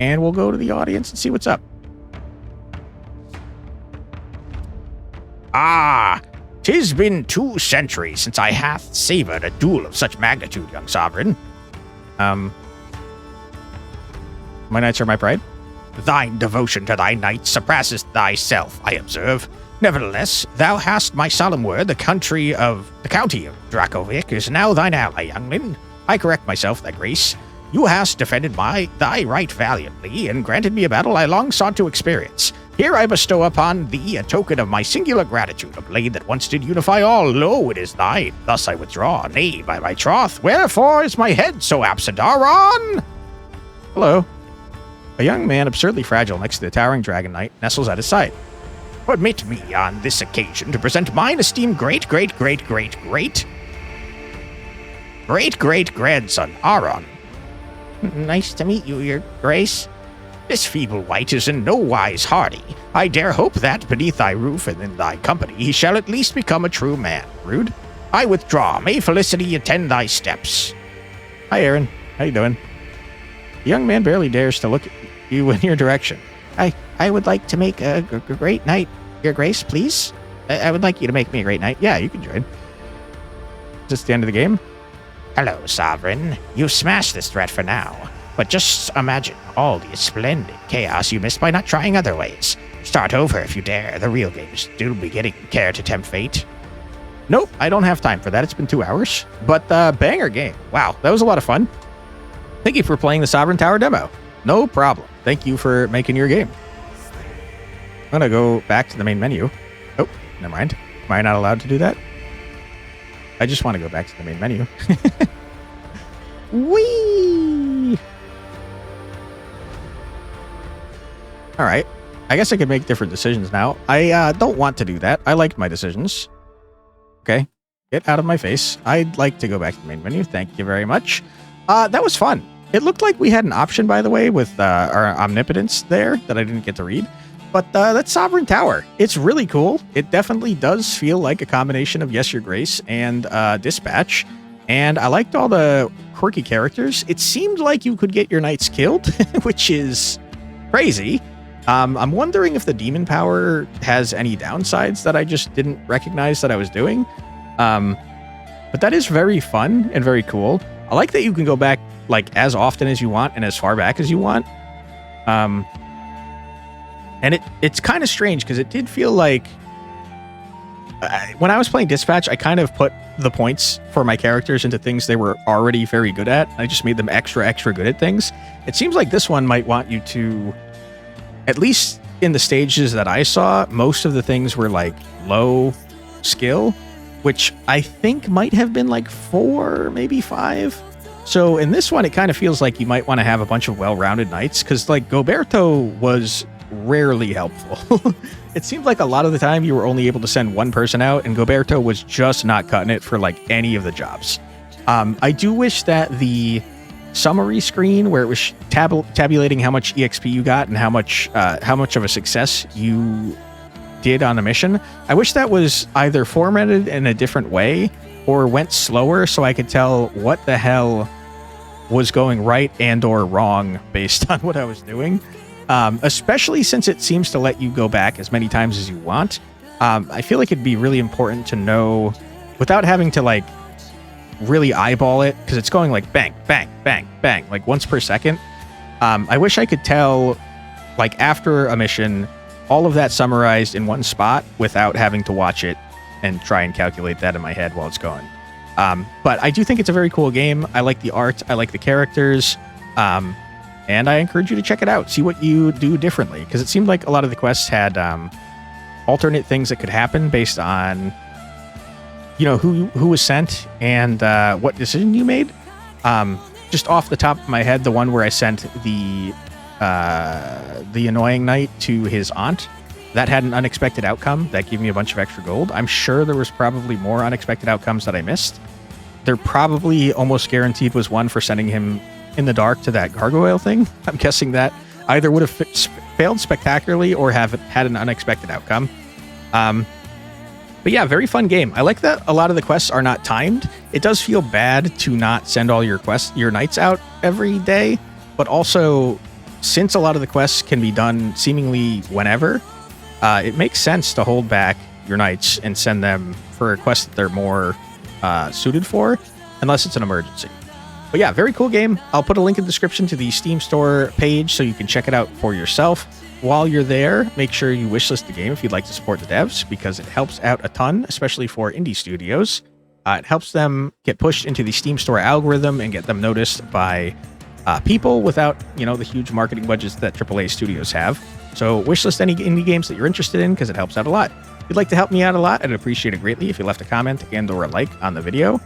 And we'll go to the audience and see what's up. Ah, 'tis been 2 centuries since I hath savored a duel of such magnitude, young sovereign. My knights are my pride. Thine devotion to thy knights surpasseth thyself, I observe. Nevertheless, thou hast my solemn word, the county of Dracovic is now thine ally, youngling. I correct myself, thy grace. You hast defended thy right valiantly, and granted me a battle I long sought to experience. Here I bestow upon thee a token of my singular gratitude, a blade that once did unify all. Lo, it is thine. Thus I withdraw. Nay, by my troth, wherefore is my head so absent? Aron! Hello. A young man, absurdly fragile next to the towering dragon knight, nestles at his side. Permit me on this occasion to present mine esteemed great-great-grandson, Aron. Nice to meet you, your grace. This feeble wight is in no wise hardy. I dare hope that, beneath thy roof and in thy company, he shall at least become a true man. Rude. I withdraw. May felicity attend thy steps. Hi, Aaron. How you doing? The young man barely dares to look at you in your direction. I would like to make a great night, Your Grace, please. I would like you to make me a great night. Yeah, you can join. Is this the end of the game? Hello, Sovereign. You've smashed this threat for now. But just imagine all the splendid chaos you missed by not trying other ways. Start over if you dare. The real game is still beginning. Care to tempt fate? Nope, I don't have time for that. It's been 2 hours. But banger game. Wow, that was a lot of fun. Thank you for playing the Sovereign Tower demo. No problem. Thank you for making your game. I'm gonna go back to the main menu. Oh, never mind. Am I not allowed to do that? I just want to go back to the main menu. Whee! All right. I guess I could make different decisions now. I don't want to do that. I liked my decisions. Okay. Get out of my face. I'd like to go back to the main menu. Thank you very much. That was fun. It looked like we had an option, by the way, with our omnipotence there that I didn't get to read. But that's Sovereign Tower. It's really cool. It definitely does feel like a combination of Yes, Your Grace and Dispatch. And I liked all the quirky characters. It seemed like you could get your knights killed, which is crazy. I'm wondering if the demon power has any downsides that I just didn't recognize that I was doing. But that is very fun and very cool. I like that you can go back like as often as you want and as far back as you want. And it's kind of strange because it did feel like when I was playing Dispatch, I kind of put the points for my characters into things they were already very good at. I just made them extra good at things. It seems like this one might want you to, at least in the stages that I saw, most of the things were like low skill, which I think might have been like 4, maybe 5. So in this one, it kind of feels like you might want to have a bunch of well-rounded knights because like Goberto was rarely helpful. It seemed like a lot of the time you were only able to send one person out, and Goberto was just not cutting it for like any of the jobs. I do wish that the summary screen where it was tabulating how much EXP you got and how much of a success you did on a mission, I wish that was either formatted in a different way or went slower so I could tell what the hell was going right and or wrong based on what I was doing. Especially since it seems to let you go back as many times as you want. I feel like it'd be really important to know without having to like really eyeball it, because it's going like bang, bang, bang, bang, like once per second. I wish I could tell like after a mission, all of that summarized in one spot without having to watch it and try and calculate that in my head while it's going. But I do think it's a very cool game. I like the art. I like the characters. And I encourage you to check it out, see what you do differently, because it seemed like a lot of the quests had alternate things that could happen based on, you know, who was sent and what decision you made. Just off the top of my head, the one where I sent the annoying knight to his aunt, that had an unexpected outcome that gave me a bunch of extra gold. I'm sure there was probably more unexpected outcomes that I missed. There probably almost guaranteed was one for sending him in the dark to that gargoyle thing. I'm guessing that either would have failed spectacularly or have had an unexpected outcome. But yeah, very fun game. I like that a lot of the quests are not timed. It does feel bad to not send all your knights out every day, but also since a lot of the quests can be done seemingly whenever, it makes sense to hold back your knights and send them for a quest that they're more suited for, unless it's an emergency. But yeah, very cool game. I'll put a link in the description to the Steam Store page so you can check it out for yourself. While you're there, make sure you wishlist the game if you'd like to support the devs, because it helps out a ton, especially for indie studios. It helps them get pushed into the Steam Store algorithm and get them noticed by people without, you know, the huge marketing budgets that AAA studios have. So wishlist any indie games that you're interested in, because it helps out a lot. If you'd like to help me out a lot, I'd appreciate it greatly if you left a comment and or a like on the video.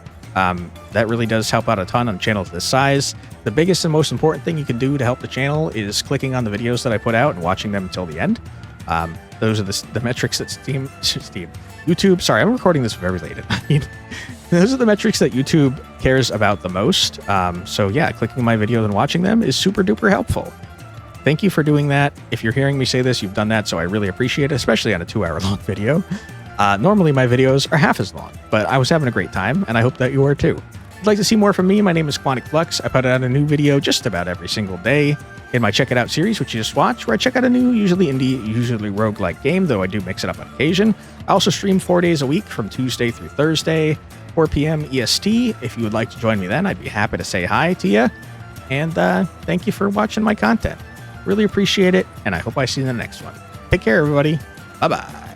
That really does help out a ton on a channel this size. The biggest and most important thing you can do to help the channel is clicking on the videos that I put out and watching them until the end. Those are the metrics that YouTube, sorry, I'm recording this very late at night. Those are the metrics that YouTube cares about the most. So yeah, clicking my videos and watching them is super duper helpful. Thank you for doing that. If you're hearing me say this, you've done that, so I really appreciate it, especially on a 2-hour-long video. Normally my videos are half as long, but I was having a great time, and I hope that you are too. you'd like to see more from me, my name is Quantic Flux. I put out a new video just about every single day in my Check It Out series, which you just watched, where I check out a new, usually indie, usually roguelike game, though I do mix it up on occasion. I also stream 4 days a week from Tuesday through Thursday, 4 p.m. EST. If you would like to join me then, I'd be happy to say hi to you. And thank you for watching my content. Really appreciate it, and I hope I see you in the next one. Take care, everybody. Bye-bye.